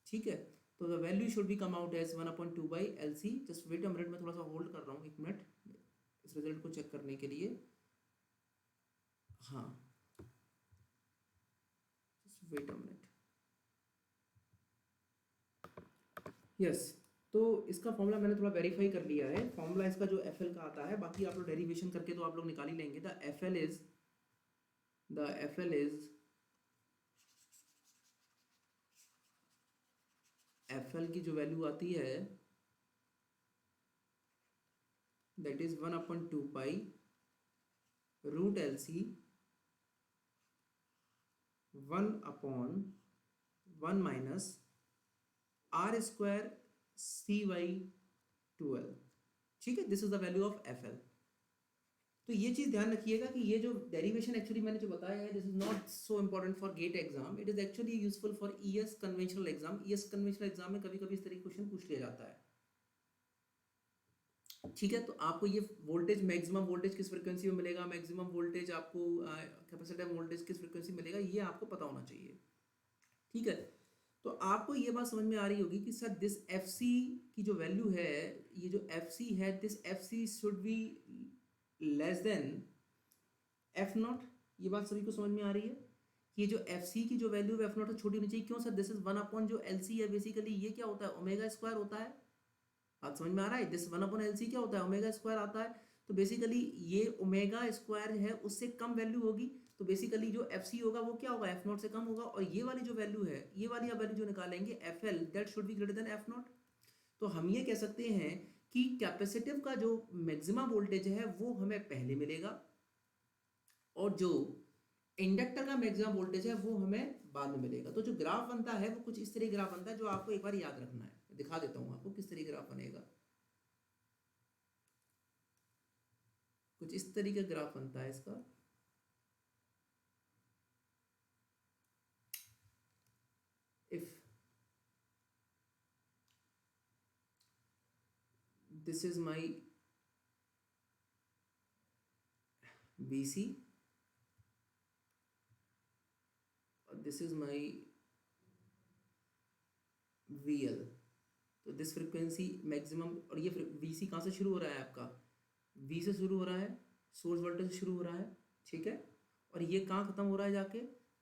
ठीक है, तो the value should be come out as 1/2/LC। Just wait a minute, मैं थोड़ा सा होल्ड कर रहा हूँ 1 मिनट इस रिजल्ट को चेक करने के लिए। हाँ, just wait a minute. Yes, तो इसका फॉर्मूला मैंने थोड़ा वेरीफाई कर लिया है। फॉर्मूला इसका जो एफ एल का आता है, बाकी आप लोग डेरिवेशन करके तो आप लोग निकाल ही लेंगे। द एफ एल की जो वैल्यू आती है that is 1/2 pi root L C 1/1 minus R square C/12। ठीक है, this is the value of F L. तो ये चीज़ ध्यान रखिएगा कि ये जो डेरिवेशन एक्चुअली मैंने जो बताया है, this is not so important for GATE exam, it is actually useful for ES conventional exam. ES conventional exam में कभी कभी इस तरह के क्वेश्चन पूछ लिया जाता है। ठीक है, तो आपको ये वोल्टेज, मैक्सिमम वोल्टेज किस फ्रिक्वेंसी में मिलेगा, मैक्सिमम वोल्टेज आपको कैपेसिटर वोल्टेज किस फ्रिक्वेंसी में मिलेगा, ये आपको पता होना चाहिए। ठीक है, तो आपको ये बात समझ में आ रही होगी कि सर दिस एफ सी की जो वैल्यू है, ये जो एफ सी है, this F C should be less than F naught. ये बात सभी को समझ में आ रही है कि ये जो एफ सी की जो वैल्यू है एफ नॉट छोटी होनी चाहिए। क्यों सर? दिस इज 1/, जो एल सी है बेसिकली ये क्या होता है, ओमेगा स्क्वायर होता है। बात समझ में आ रहा है? दिस 1/LC क्या होता है, ओमेगा स्क्वायर आता है। तो बेसिकली ये ओमेगा स्क्वायर है, उससे कम वैल्यू होगी, तो बेसिकली जो एफ सी होगा वो क्या होगा, एफ नॉट से कम होगा। और ये वाली जो वैल्यू है, ये वाली आप वैल्यू जो निकालेंगे F L, that should be greater than F not. तो हम ये कह सकते हैं कि कैपेसिटिव का जो मैक्सिमम वोल्टेज है वो हमें पहले मिलेगा, और जो इंडक्टर का मैक्सिमम वोल्टेज है वो हमें बाद में मिलेगा। तो जो ग्राफ बनता है वो कुछ इस तरह ग्राफ बनता है, जो आपको एक बार याद रखना है। दिखा देता हूँ आपको किस तरह ग्राफ बनेगा। कुछ इस तरीके का ग्राफ बनता है इसका। If this is my VC और दिस इज माई VL, तो दिस फ्रिक्वेंसी मैक्सिमम, और ये VC कहाँ से शुरू हो रहा है आपका, V से शुरू हो रहा है, सोर्स वोल्टेज से शुरू हो रहा है। ठीक है, और ये कहाँ खत्म हो रहा है जाके,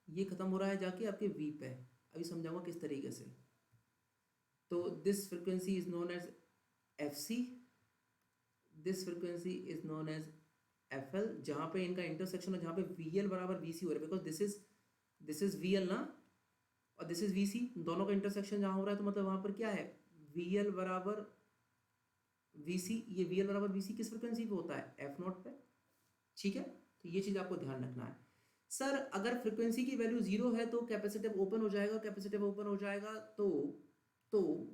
ये खत्म हो रहा है जाके आपके V पे। अभी समझाऊंगा किस तरीके से। तो this frequency is known as FC, this frequency is known as FL, जहाँ पे इनका इंटरसेक्शन है, जहाँ पे VL बराबर VC हो रहा है, बिकॉज दिस इज VL ना, और दिस इज VC, दोनों का इंटरसेक्शन जहाँ हो रहा है, तो मतलब वहाँ पर क्या है, VL बराबर VC। ये VL बराबर VC किस फ्रिक्वेंसी पे होता है, F नॉट पे। ठीक है, तो ये चीज़ आपको ध्यान रखना है। सर अगर फ्रिक्वेंसी की वैल्यू 0 है तो कैपेसिटिव ओपन हो जाएगा, कैपेसिटिव ओपन हो जाएगा तो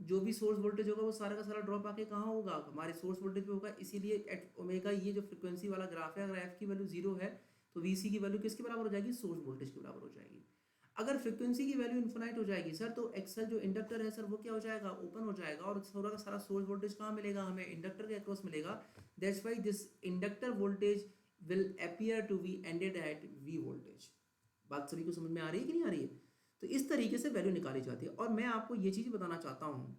जो भी सोर्स वोल्टेज होगा वो सारा का सारा ड्रॉप आके कहाँ होगा, हमारे सोर्स वोल्टेज पे होगा। इसीलिए एट ओमेगा, ये जो फ्रिक्वेंसी वाला ग्राफ है, अगर एफ की वैल्यू 0 है तो VC की वैल्यू किसके बराबर हो जाएगी, सोर्स वोल्टेज के बराबर हो जाएगी। अगर फ्रिक्वेंसी की वैल्यू इन्फिनाइट हो जाएगी सर, तो एक्सल जो इंडक्टर है सर वो क्या हो जाएगा, ओपन हो जाएगा, और सारा का सारा सोर्स वोल्टेज कहाँ मिलेगा, हमें इंडक्टर के अक्रॉस मिलेगा। That's why this inductor voltage will appear to be ended at V voltage. बात सभी को समझ में आ रही है कि नहीं आ रही है? तो इस तरीके से वैल्यू निकाली जाती है। और मैं आपको ये चीज़ बताना चाहता हूँ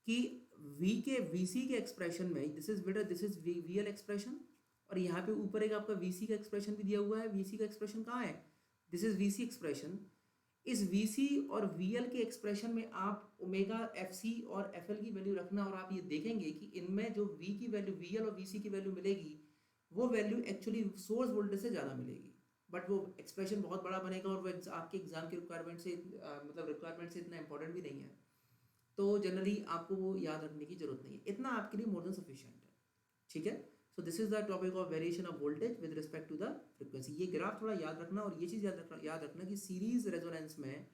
कि VC के एक्सप्रेशन में, this is better, this is VL expression, और यहाँ पे ऊपर एक आपका VC का एक्सप्रेशन भी दिया हुआ है। VC का एक्सप्रेशन कहाँ है, दिस इज VC एक्सप्रेशन। इस VC और VL के एक्सप्रेशन में आप ओमेगा FC और FL की वैल्यू रखना, और आप ये देखेंगे कि इनमें जो V की वैल्यू, VL और VC की वैल्यू मिलेगी, वो वैल्यू एक्चुअली सोर्स वोल्टेज से ज़्यादा मिलेगी। बट वो एक्सप्रेशन बहुत बड़ा बनेगा, और वो आपके एग्जाम के रिक्वायरमेंट से, मतलब रिक्वायरमेंट से इतना इंपॉर्टेंट भी नहीं है। तो जनरली आपको वो याद रखने की जरूरत नहीं है, इतना आपके लिए मोर देन सफिशिएंट है। ठीक है, so this is the topic of variation of voltage with respect to the frequency. ये ग्राफ थोड़ा याद रखना, और ये चीज़ याद रखना कि सीरीज रेजोनेंस में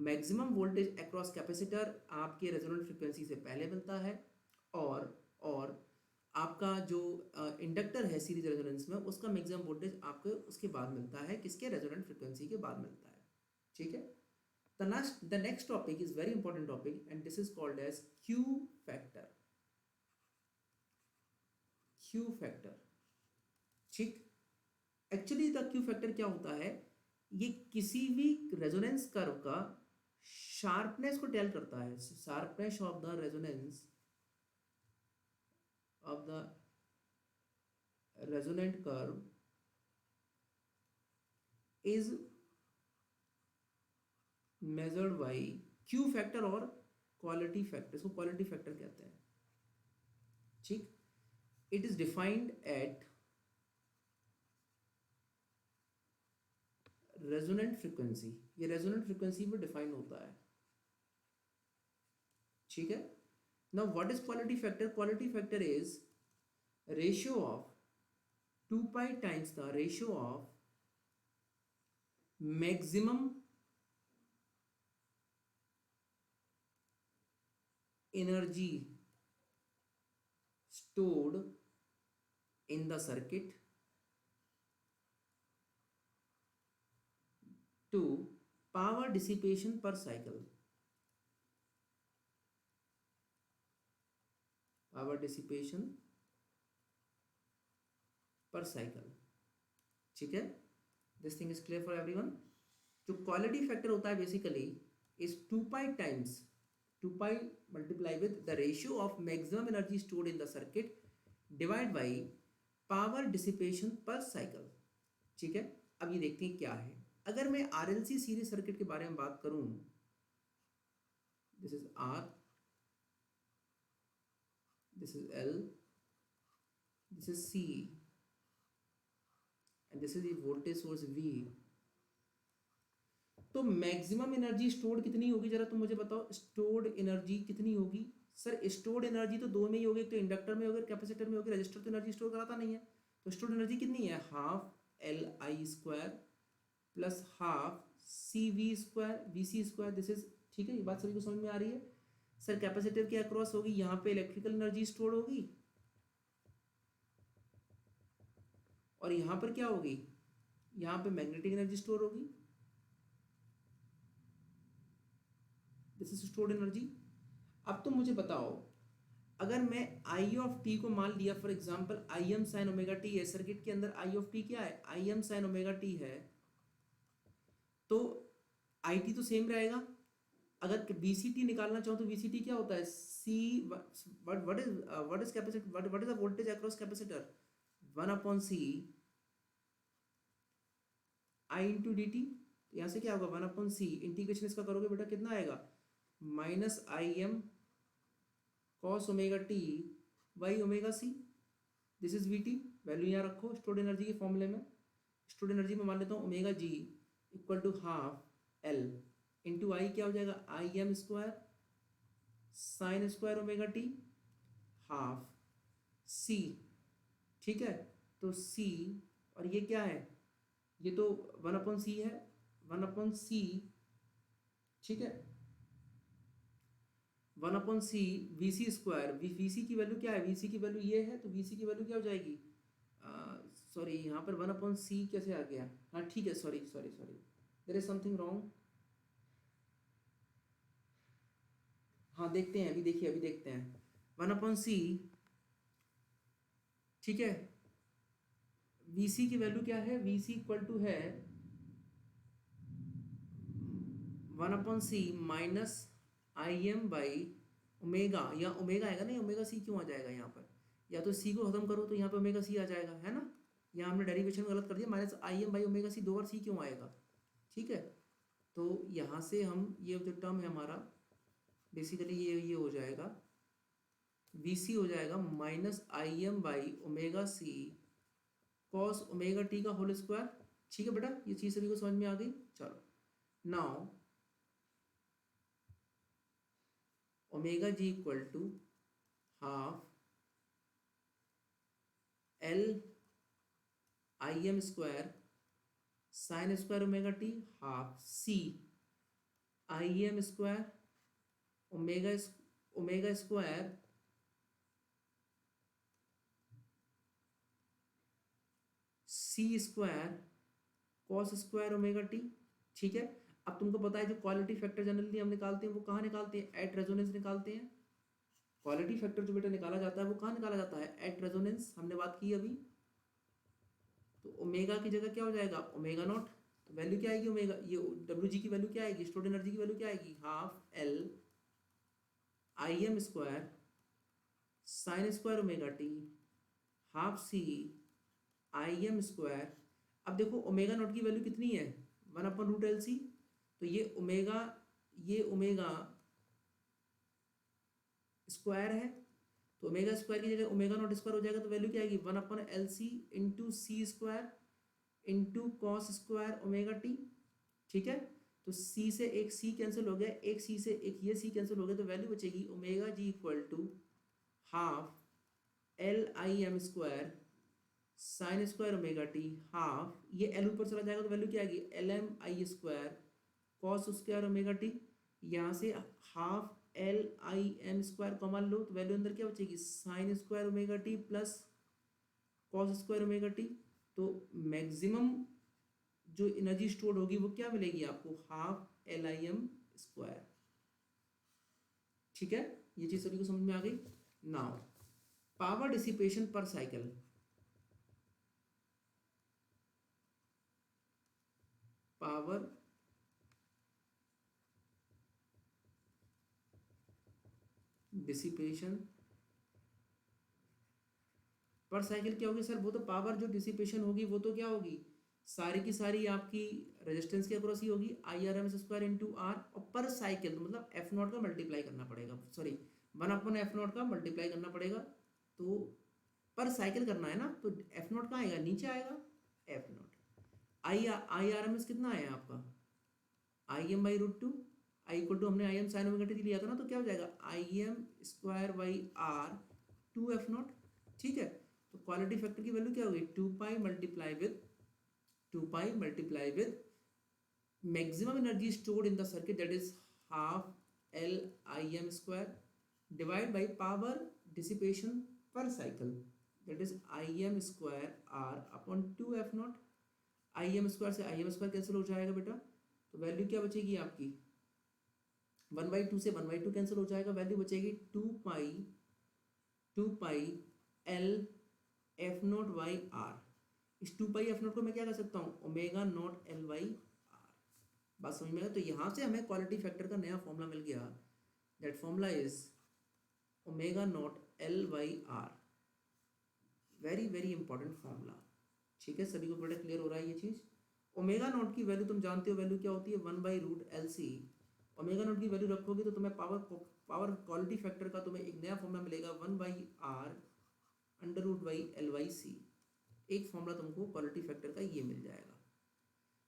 मैक्सिमम वोल्टेज अक्रॉस कैपेसिटर आपके रेजोनेंट फ्रिक्वेंसी से पहले मिलता है, और आपका जो इंडक्टर है सीरीज रेजोनेंस में, उसका मैक्सिमम वोल्टेज आपको उसके बाद मिलता है, किसके, रेजोनेंट फ्रिक्वेंसी के बाद मिलता है। ठीक है, the next topic is very important topic, and this is called as Q factor। Q factor, ठीक। एक्चुअली द Q factor क्या होता है, ये किसी भी रेजोनेंस कर्व का शार्पनेस को टेल करता है। Sharpness of the resonance of the resonant curve is measured by Q factor और क्वालिटी फैक्टर, इसको क्वालिटी फैक्टर कहते हैं, ठीक। It is defined at resonant frequency, ये रेजोनेंट फ्रीक्वेंसी में डिफाइन होता है, ठीक है। Now what is quality factor? Quality factor is ratio of 2 pi times the ratio of maximum energy stored in the circuit to power dissipation per cycle, power dissipation per cycle, ठीक है। This thing is clear for everyone. जो क्वालिटी फैक्टर होता है basically is 2 pi times 2 pi multiply with the ratio of maximum energy stored in the circuit divide by power dissipation per cycle, ठीक है। अब ये देखते हैं क्या है। अगर मैं आरएलसी सीरीज सर्किट के बारे में बात करूं, this is R, this is L, this is C and this is voltage source V, तो मैक्सिमम एनर्जी स्टोर्ड कितनी होगी जरा तुम मुझे बताओ। स्टोर्ड एनर्जी कितनी होगी? सर स्टोर्ड एनर्जी तो दो में ही होगी, एक तो इंडक्टर में होगी, कैपेसिटर में होगी, रजिस्टर तो एनर्जी स्टोर कराता नहीं है। तो स्टोर्ड एनर्जी कितनी है? Half L I square plus half C V square V C square, this is, ठीक है। ये बात सभी को समझ में आ रही है? सर कैपेसिटर के अक्रॉस होगी, यहाँ पे इलेक्ट्रिकल एनर्जी स्टोर होगी और यहाँ पर क्या होगी? यहाँ पे मैग्नेटिक एनर्जी स्टोर होगी, दिस इज स्टोर्ड एनर्जी। अब तुम मुझे बताओ, अगर मैं आई ऑफ टी को मान लिया for example I am sine omega T है, सर्किट के अंदर आई ऑफ टी क्या है? I M sine omega T है, तो आई टी तो सेम रहेगा। अगर वीसीटी निकालना चाहो तो वीसीटी क्या होता है? See what is capacitor, what is the voltage across capacitor? 1/c I into D T. यहाँ से क्या होगा? 1/c, इंटीग्रेशन इसका करोगे बेटा कितना आएगा? Minus I M cos omega T by omega C, this is V T. Value यहाँ रखो स्टोर्ड एनर्जी के फॉर्मूले में। स्टोर्ड एनर्जी में मान लेता हूँ omega ji equal to half L into I, क्या हो जाएगा? I M square sine square omega T half C, ठीक है। तो सी और ये क्या है? ये तो 1/c है, 1/c, ठीक है। 1/c V C square, V C की वैल्यू क्या है? वी सी की वैल्यू ये है, तो वी सी की वैल्यू क्या हो जाएगी? सॉरी यहाँ पर 1/c कैसे आ गया? हाँ ठीक है, sorry sorry sorry, there is something wrong. हाँ देखते हैं, अभी देखिए, अभी देखते हैं। 1/c, ठीक है। वी सी की वैल्यू क्या है? वी सी इक्वल टू है 1/c minus I M by omega, या ओमेगा आएगा नहीं, ओमेगा सी क्यों आ जाएगा यहाँ पर? या तो सी को खत्म करो तो यहाँ पे ओमेगा सी आ जाएगा, है ना। यहाँ हमने डेरिवेशन गलत कर दिया, minus I M by omega C, 2 बार सी क्यों आएगा? ठीक है, तो यहाँ से हम ये जो टर्म है हमारा बेसिकली ये हो जाएगा, वी सी हो जाएगा minus I M by omega C cos omega T का होल स्क्वायर। ठीक है बेटा, ये चीज़ सभी को समझ में आ गई। चलो now omega ji equal to half L I M square sine square omega T half C I M square omega square C square cos square omega T. ठीक है, अब तुमको पता है जो क्वालिटी फैक्टर जनरली हम निकालते हैं वो कहाँ निकालते हैं? एट रेजोनेंस निकालते हैं। क्वालिटी फैक्टर जो बेटा निकाला जाता है वो कहाँ निकाला जाता है? एट रेजोनेंस, हमने बात की अभी। तो ओमेगा की जगह क्या हो जाएगा? Omega naught. तो वैल्यू क्या आएगी? ओमेगा, ये डब्ल्यू जी की वैल्यू क्या आएगी? स्टोर्ड एनर्जी की वैल्यू क्या आएगी? Half L I M square sine square omega T half C I M square. अब देखो ओमेगा नॉट की वैल्यू कितनी है? 1/√LC। तो ये ओमेगा स्क्वायर है, तो ओमेगा स्क्वायर की जगह ओमेगा नॉट स्क्वायर हो जाएगा, तो वैल्यू क्या आएगी 1/LC into C square into cos square omega T. ठीक है, तो सी से एक सी कैंसिल हो गया, एक सी से एक ये सी कैंसिल हो गया, तो वैल्यू बचेगी omega ji equal to half LIM square sine square omega T half, ये एल ऊपर चला जाएगा तो वैल्यू क्या आएगी LMI square cos square omega T, यहाँ से हाफ LIM स्क्वायर कॉमन लो तो वैल्यू अंदर क्या बचेगी sine square omega T plus cos square omega T. तो मैक्सिमम जो एनर्जी स्टोर्ड होगी वो क्या मिलेगी आपको हाफ LIM स्क्वायर। ठीक है, ये चीज सभी को समझ में आ गई। Now power dissipation per cycle, power dissipation per cycle क्या होगी सर, वो तो पावर जो डिसिपेशन होगी वो तो क्या होगी सारी की सारी आपकी रेजिस्टेंस के अक्रॉस ही होगी, IRMS स्क्वायर इंटू आर, और पर साइकिल तो मतलब एफ नॉट का मल्टीप्लाई करना पड़ेगा, सॉरी 1/F0 का मल्टीप्लाई करना पड़ेगा, तो पर साइकिल करना है ना, तो एफ नॉट कहाँ आएगा नीचे आएगा, एफ नॉट IRMS कितना आया आपका IM/√2, आई इक्वल टू हमने IM साइन ओमेगा टी लिया था ना, तो क्या हो जाएगा IM square by are 2F0। ठीक है, तो क्वालिटी फैक्टर की वैल्यू क्या होगी 2 pi multiply with maximum energy stored in the circuit that is half LIM square divide by power dissipation per cycle that is IM square R upon 2F0। IM square से IM स्क्वायर कैंसिल हो जाएगा बेटा, तो वैल्यू क्या बचेगी आपकी 1/2 से 1/2 कैंसिल हो जाएगा, वैल्यू बचेगी 2 पाई LF0/R। इस 2 पाई F0 को मैं क्या कर सकता हूँ ओमेगा नॉट L/R। बात समझ में आया, तो यहाँ से हमें क्वालिटी फैक्टर का नया फॉर्मूला मिल गया, that formula is omega not L/R। Very very important formula. ठीक है, सभी को बड़ा क्लियर हो रहा है ये चीज। ओमेगा नॉट की वैल्यू तुम जानते हो, वैल्यू क्या होती है 1/√LC। ओमेगा नॉट की वैल्यू रखोगे तो तुम्हें पावर क्वालिटी फैक्टर का तुम्हें एक नया फॉर्मूला मिलेगा 1/R√L/C। एक फॉर्मूला तुमको क्वालिटी फैक्टर का ये मिल जाएगा।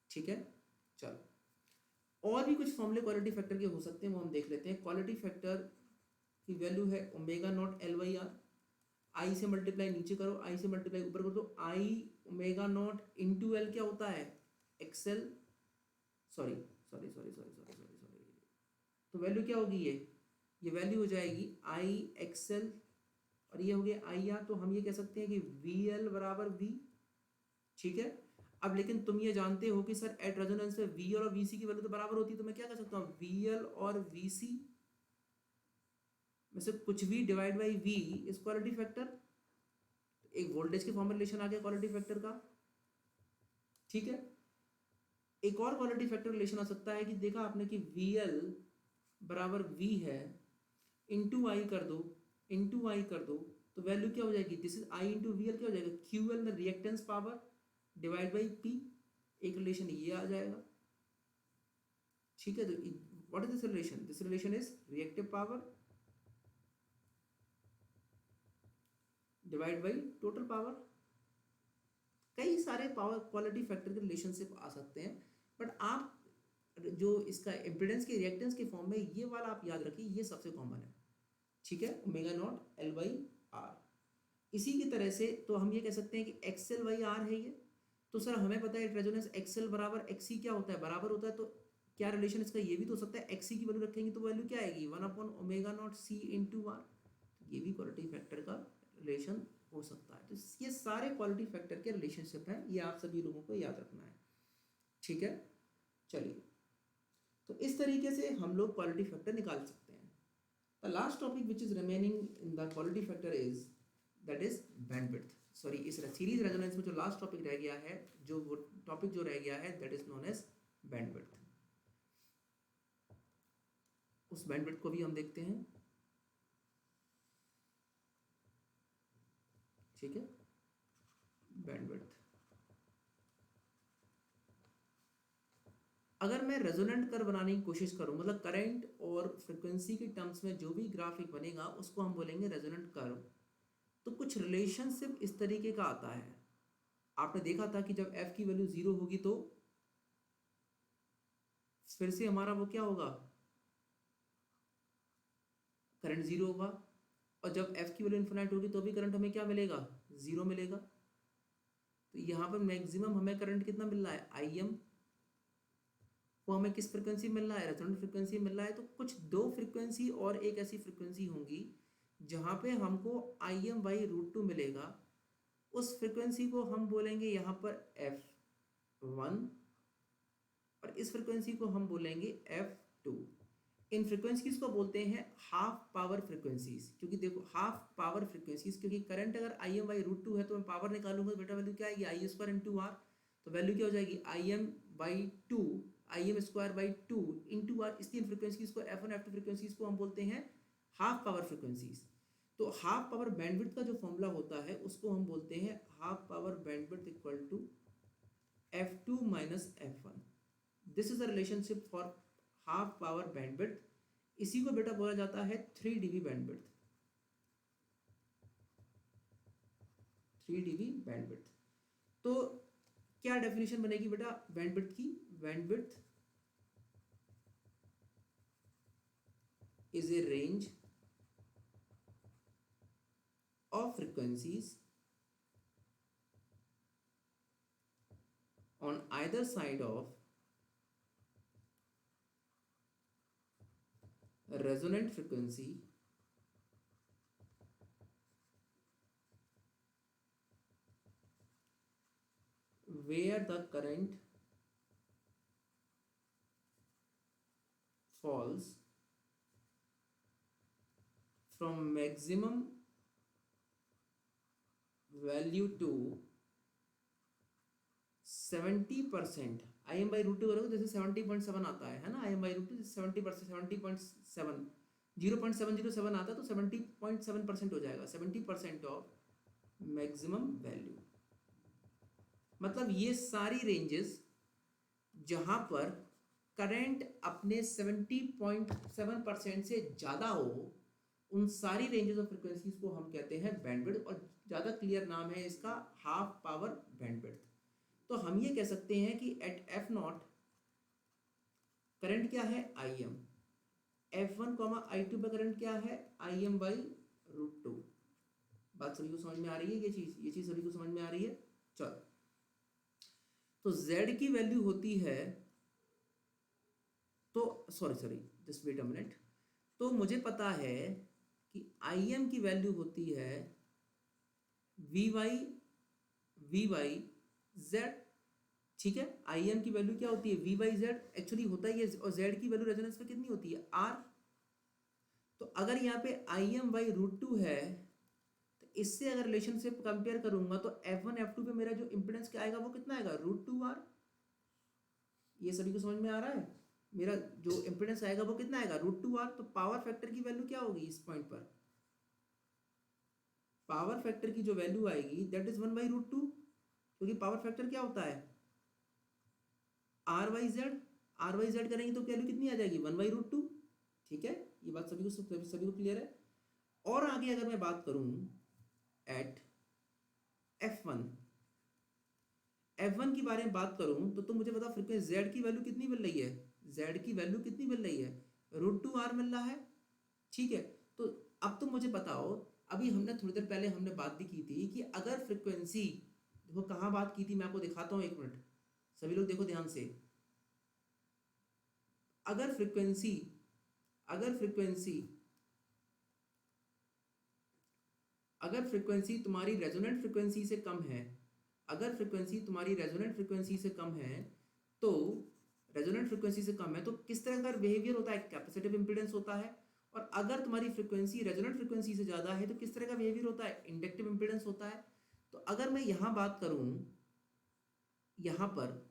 ठीक है, चलो और भी कुछ फॉर्मूले क्वालिटी फैक्टर के हो सकते हैं वो हम देख लेते हैं। क्वालिटी फैक्टर की वैल्यू है ओमेगा नॉट L/R, आई से मल्टीप्लाई नीचे करो, आई से मल्टीप्लाई ऊपर करो, तो आई ओमेगा नॉट इंटू एल क्या होता है XL, sorry sorry sorry sorry sorry sorry sorry, तो वैल्यू क्या होगी ये वैल्यू हो जाएगी आई एक्सएल और ये हो गया आई आर, तो हम ये कह सकते हैं कि वी एल बराबर वी। ठीक है, अब लेकिन तुम ये जानते हो कि सर एट रेजोनेंस में वी एल और वी सी की वैल्यू तो बराबर होती है, तो मैं क्या कर सकता हूँ वी एल और वी सी में से कुछ भी divide by V is quality factor. एक वोल्टेज के फॉर्म में रिलेशन आ गया क्वालिटी फैक्टर का। ठीक है, एक और क्वालिटी फैक्टर रिलेशन आ सकता है कि देखा आपने कि वी एल बराबर वी है, इंटू आई कर दो, इंटू आई कर दो, तो वैल्यू क्या हो जाएगी this is I into V L, क्या हो जाएगा क्यू एल में reactance power divide by P, एक रिलेशन ये आ जाएगा। ठीक है, तो what is this relation is reactive power divide by total power. कई सारे पावर क्वालिटी फैक्टर के रिलेशनशिप आ सकते हैं, बट आप जो इसका इम्पिडेंस के रिएक्टेंस के फॉर्म में ये वाला आप याद रखिए, ये सबसे कॉमन है। ठीक है, ओमेगा नॉट L/R। इसी की तरह से तो हम ये कह सकते हैं कि XL/R है ये, तो सर हमें पता है रेजोनेंस XL बराबर XC क्या होता है बराबर होता है, तो क्या रिलेशन इसका ये भी तो हो सकता है XC की वैल्यू रखेंगे तो वैल्यू क्या आएगी 1/ओमेगा नॉट C इंटू आर, ये भी क्वालिटी फैक्टर का रिलेशन हो सकता है। तो ये सारे क्वालिटी फैक्टर के रिलेशनशिप हैं, ये आप सभी लोगों को याद रखना है। ठीक है, चलिए, तो इस तरीके से हम लोग क्वालिटी फैक्टर निकाल सकते हैं। The last topic which is remaining in the quality factor is that is bandwidth. Sorry, इस सीरीज रेजोनेंस में जो लास्ट टॉपिक रह गया है, जो वो टॉपिक जो रह गया है that is known as bandwidth. उस बैंडविड्थ को भी हम देखते हैं। ठीक है, बैंडविड्थ अगर मैं रेजोनेंट कर्व बनाने की कोशिश करूं, मतलब करंट और फ्रिक्वेंसी के टर्म्स में जो भी ग्राफिक बनेगा उसको हम बोलेंगे रेजोनेंट कर्व। तो कुछ रिलेशनशिप इस तरीके का आता है। आपने देखा था कि जब f की वैल्यू 0 होगी तो फिर से हमारा वो क्या होगा, करंट 0 होगा, और जब f की वैल्यू इन्फिनाइट होगी तो भी करंट हमें क्या मिलेगा, 0 मिलेगा। तो यहाँ पर मैक्सिमम हमें करंट कितना मिल रहा है, Im, वो हमें किस फ्रिक्वेंसी मिल रहा है, रेजोनेंट फ्रिक्वेंसी मिल रहा है। तो कुछ दो फ्रिक्वेंसी और एक ऐसी फ्रिक्वेंसी होंगी जहाँ पे हमको Im/√2 मिलेगा। उस फ्रिक्वेंसी को हम बोलेंगे यहाँ पर f1 और इस फ्रिक्वेंसी को हम बोलेंगे f2। इन फ्रिक्वेंसीज को बोलते हैं हाफ पावर फ्रिक्वेंसीज, क्योंकि देखो हाफ पावर फ्रिक्वेंसीज, क्योंकि करंट अगर Im/√2 है तो मैं पावर निकालूंगा तो बेटा वैल्यू क्या आएगी, I2/2R। तो वैल्यू क्या हो जाएगी, Im/2 Im²/2 इंटू आर। इस तीन फ्रिक्वेंसीज को f1 f2 फ्रिक्वेंसीज को हम बोलते हैं हाफ पावर फ्रिक्वेंसीज। तो हाफ पावर बैंडविड्थ का जो फॉर्मूला होता है उसको हम बोलते हैं half power bandwidth equal to f2 minus f1। This is the relationship for half power bandwidth. इसी को बेटा बोला जाता है 3 dB बैंडविड्थ, 3 dB बैंडविड्थ। तो क्या डेफिनेशन बनेगी बेटा बैंडविड्थ की, bandwidth is a range of frequencies on either side of resonant frequency where the current falls from maximum value to 70%। Im/√2 करोगे जैसे 70.7 आता है ना, Im/√2 70%, 70.7, 0.707 आता है तो 70.7% हो जाएगा, 70% ऑफ मैक्सिमम वैल्यू। मतलब ये सारी रेंजेस जहां पर करंट अपने 70.7% से ज़्यादा हो, उन सारी रेंजेस ऑफ फ्रिक्वेंसीज को हम कहते हैं बैंडविड्थ, और ज़्यादा क्लियर नाम है इसका हाफ पावर बैंडविड्थ। तो हम ये कह सकते हैं कि एट f0 करंट क्या है, Im, f1, I2 पे करंट क्या है, Im/√2। बात सभी को समझ में आ रही है, ये चीज़ सभी को समझ में आ रही है। चलो, तो z की वैल्यू होती है, तो sorry just wait a minute. तो मुझे पता है कि Im की वैल्यू होती है v/z, ठीक है। Im की वैल्यू क्या होती है, v/z एक्चुअली होता ही है, और z की वैल्यू रेजोनेंस में कितनी होती है, r। तो अगर यहाँ पे Im/√2 है तो इससे अगर रिलेशनशिप कंपेयर करूंगा तो f1 f2 पे मेरा जो इंपेडेंस क्या आएगा वो कितना आएगा, √2r। ये सभी को समझ में आ रहा है, मेरा जो इंपेडेंस आएगा वो कितना आएगा, √2r। तो पावर फैक्टर की वैल्यू क्या होगी इस पॉइंट पर, पावर फैक्टर की जो वैल्यू आएगी दैट इज 1/√2, क्योंकि पावर फैक्टर क्या होता है, r/z करेंगे तो वैल्यू कितनी आ जाएगी, 1/√2। ठीक है, ये बात सभी को क्लियर है। और आगे अगर मैं बात करूं एट f1 की बारे में बात करूं तो मुझे पता फ्रीक्वेंसी z की वैल्यू कितनी मिल रही है, z की वैल्यू कितनी मिल रही है, √2r मिल रहा है। ठीक है, तो अब तुम मुझे बताओ, अभी हमने थोड़ी देर पहले हमने बात भी की थी कि अगर फ्रीक्वेंसी, देखो कहाँ बात की थी, मैं आपको दिखाता हूँ, एक मिनट सभी लोग देखो ध्यान से। अगर फ्रीक्वेंसी तुम्हारी रेजोनेंट फ्रीक्वेंसी से कम है, अगर फ्रीक्वेंसी तुम्हारी रेजोनेंट फ्रीक्वेंसी से कम है तो किस तरह का बिहेवियर होता है, कैपेसिटिव इंपीडेंस होता है। और अगर तुम्हारी फ्रीक्वेंसी रेजोनेंट फ्रीक्वेंसी से ज़्यादा है तो किस तरह का बिहेवियर होता है, इंडक्टिव इंपीडेंस होता है। तो अगर मैं यहाँ बात करूँ, यहाँ पर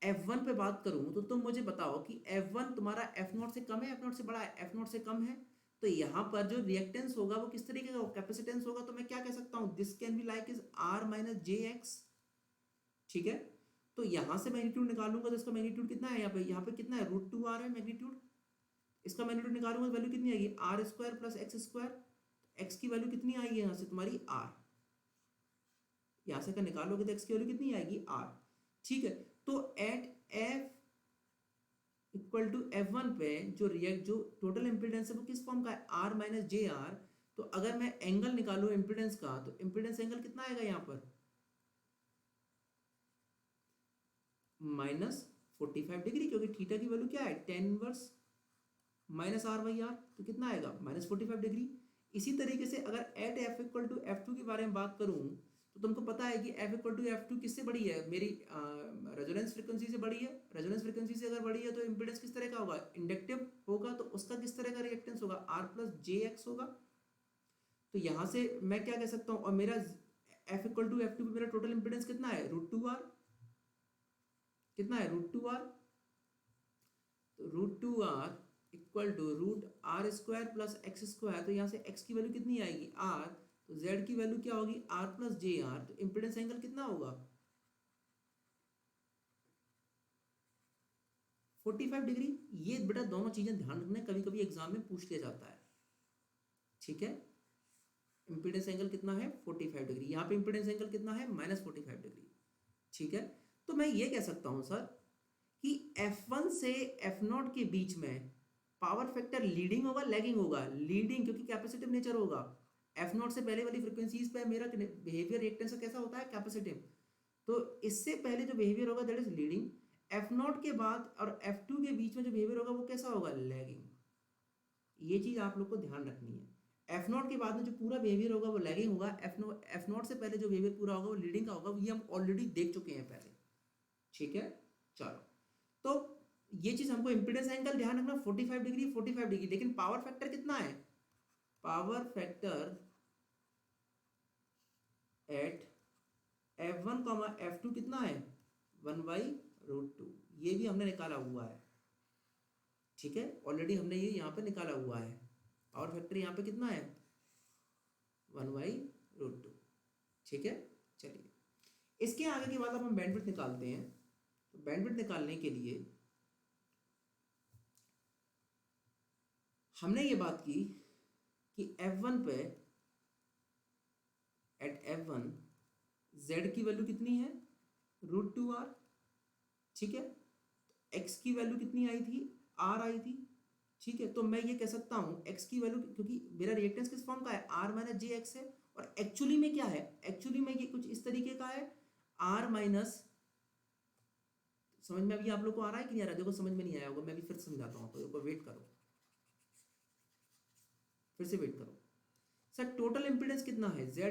f1 पे बात करूँ तो तुम मुझे बताओ कि f1 तुम्हारा f0 से कम है, f0 से बड़ा है, f0 से कम है। तो यहाँ पर जो रिएक्टेंस होगा वो किस तरीके का, कैपेसिटेंस होगा। तो मैं क्या कह सकता हूँ, this can be like is r - jx। ठीक है, तो यहाँ से मैग्नीट्यूड निकालूंगा तो इसका मैग्नीट्यूड कितना है, यहाँ पे कितना है, √2r है मैग्नीट्यूड। इसका मैग्नीट्यूड निकालूंगा तो वैल्यू कितनी आएगी, r² + x²। x की वैल्यू कितनी आएगी यहाँ से तुम्हारी r, यहाँ से अगर निकालोगे तो x की वैल्यू कितनी आएगी r। ठीक है, तो एट f = f1 पे जो टोटल इम्पीडेंस है वो किस फॉर्म का है, r - jr। तो अगर मैं एंगल निकालू इम्पीडेंस का तो इम्पीडेंस एंगल कितना आएगा यहाँ पर, -45 डिग्री, क्योंकि थीटा की वैल्यू क्या है, tan इनवर्स -r/r, तो कितना आएगा, -45 डिग्री। इसी तरीके से अगर एट f = f2 के बारे में बात करूं तो तुमको पता है कि f = f2 किससे बड़ी है, मेरी रेजोनेंस फ्रीक्वेंसी से बड़ी है। रेजोनेंस फ्रीक्वेंसी से अगर बड़ी है तो इम्पीडेंस किस तरह का होगा, इंडक्टिव होगा, तो उसका किस तरह का रिएक्टेंस होगा, r + jx होगा। तो यहाँ से मैं क्या कह सकता हूँ, और मेरा f = f2 पे मेरा टोटल इम्पीडेंस कितना है, √2r, कितना है, √2r। तो √2r = √r² + x²। तो यहाँ से x की वैल्यू कितनी आएगी, r, तो z की वैल्यू क्या होगी, r + jr। तो इम्पीडेंस एंगल कितना होगा, 45 डिग्री। ये बेटा दोनों चीजें ध्यान रखना, कभी कभी एग्जाम में पूछ लिया जाता है। ठीक है, इम्पीडेंस एंगल कितना है, 45 डिग्री। यहाँ पे इम्पीडेंस एंगल कितना है, -45 डिग्री। ठीक है, तो मैं ये कह सकता हूँ सर कि F1 से F0 के बीच में पावर फैक्टर लीडिंग होगा, लैगिंग होगा, लीडिंग, क्योंकि कैपेसिटिव नेचर होगा। F0 से पहले वाली फ्रीक्वेंसीज पे मेरा बिहेवियर रिएक्टेंस कैसा होता है, कैपेसिटिव। तो इससे पहले जो बिहेवियर होगा दैट इज लीडिंग। F0 के बाद और F2 के बीच में जो बिहेवियर होगा वो कैसा होगा, लैगिंग। ये चीज आप लोग को ध्यान रखनी है। F0 के बाद में जो पूरा बिहेवियर होगा वो लैगिंग होगा, F0 से पहले जो बिहेवियर पूरा होगा वो लीडिंग का होगा। ये हम ऑलरेडी देख चुके हैं पहले। ठीक है, चलो, तो ये चीज हमको इम्पीडेंस एंगल ध्यान रखना, 45 डिग्री 45 डिग्री। लेकिन पावर फैक्टर कितना है, power factor eight F1, F2 कितना है, 1/√2। ये भी हमने निकाला हुआ है। ठीक है, ऑलरेडी हमने ये यहाँ पे निकाला हुआ है। पावर फैक्टर यहाँ पे कितना है, 1/√2। ठीक है, चलिए इसके आगे के बाद अब हम बैंडविड्थ निकालते हैं। तो बैंडविड्थ निकालने के लिए हमने ये बात की कि F1 पे एट F1 Z की वैल्यू कितनी है, √2r। ठीक है, x की वैल्यू कितनी आई थी, r आई थी। ठीक है, तो मैं ये कह सकता हूँ x की वैल्यू, क्योंकि मेरा रिएक्टेंस किस फॉर्म का है, r - jx है। और एक्चुअली में क्या है, एक्चुअली में ये कुछ इस तरीके का है, r-, समझ में अभी आप लोग को आ रहा है कि नहीं आ रहा है, देखो समझ में नहीं आया होगा, मैं भी फिर समझाता हूँ आपको, वेट करो, फिर से वेट करो। सर टोटल इंपीडेंस कितना है, z =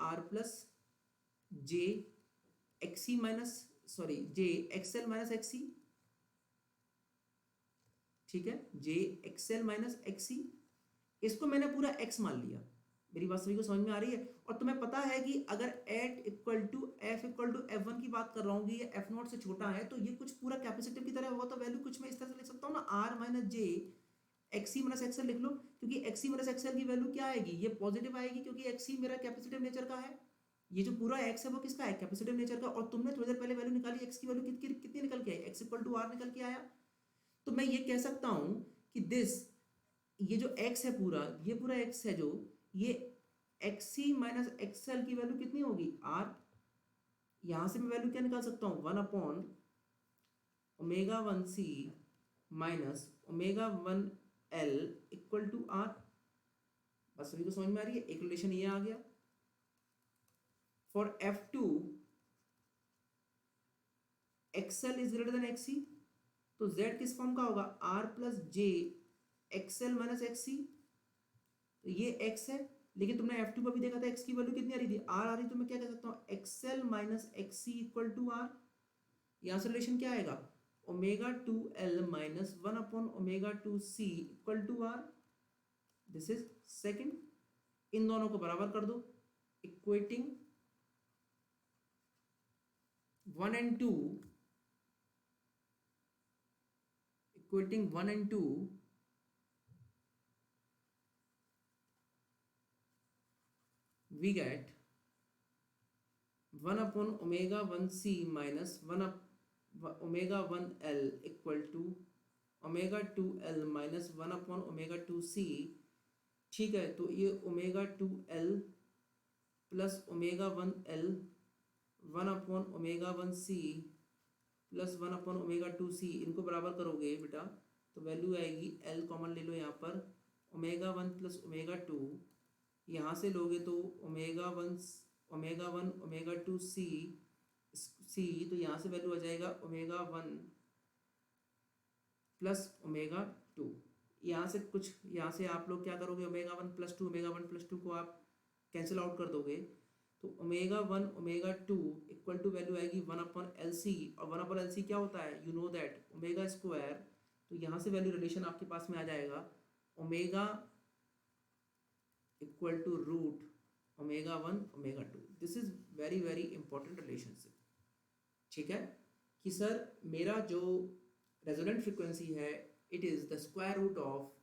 r + j xc j xl - xc। ठीक है, j xl - xc, इसको मैंने पूरा x मान लिया। मेरी बात सभी को समझ में आ रही है। और तुम्हें पता है कि अगर eight equal to f = f1 की बात कर रहा हूँ, ये f0 से छोटा है, तो ये कुछ पूरा कैपेसिटिव की तरह होगा। तो वैल्यू कुछ मैं इस तरह से लिख सकता हूँ ना, r - j xc - xl लिख लो, क्योंकि xc - xl की वैल्यू क्या आएगी, ये पॉजिटिव आएगी, क्योंकि xc मेरा कैपेसिटिव नेचर का है। ये जो पूरा x है वो किसका है, कैपेसिटिव नेचर का। और तुमने थोड़ी देर पहले वैल्यू निकाली, x की वैल्यू कितनी निकल के आई, x = r निकल के आया। तो मैं ये कह सकता हूँ कि ये जो x है पूरा, ये पूरा x है, जो ये xc - xl की वैल्यू कितनी होगी, r। यहां से मैं वैल्यू क्या निकाल सकता हूँ, 1/ω1c - ω1l = r। बस सभी को समझ में आ रही है, एक रिलेशन ये आ गया। For F2 xl is greater than xc, तो z किस फॉर्म का होगा, r + j xl - xc। तो ये x है, लेकिन तुमने F2 पर भी देखा था x की वैल्यू कितनी आ रही थी, r आ रही। तो मैं क्या कह सकता हूँ, xl - xc = r। यहाँ से रिलेशन क्या आएगा, ω2l - 1/ω2c = r। This is second. इन दोनों को बराबर कर दो, equating 1 and 2, equating 1 and 2, we get one upon omega one C minus one omega one L equal to omega two L minus one upon omega two C. ठीक है, तो ये omega two L plus omega one L one upon omega one C plus one upon omega two C, इनको बराबर करोगे बेटा तो वैल्यू आएगी एल कॉमन ले लो यहाँ पर, omega one plus omega two, यहाँ से लोगे तो omega one omega two C, तो यहाँ से वैल्यू आ जाएगा omega one plus omega two. यहाँ से कुछ, यहाँ से आप लोग क्या करोगे, ओमेगा वन प्लस टू को आप कैंसिल आउट कर दोगे, तो omega two equal to value आएगी वन अपॉन एल सी, और वन अपॉन एल सी क्या होता है, you know that omega square. तो यहाँ से वैल्यू रिलेशन आपके पास में आ जाएगा omega equal to root omega one omega two. This is very very important relationship. ठीक है, कि सर मेरा जो रेजोनेंट फ्रिक्वेंसी है it is the square root of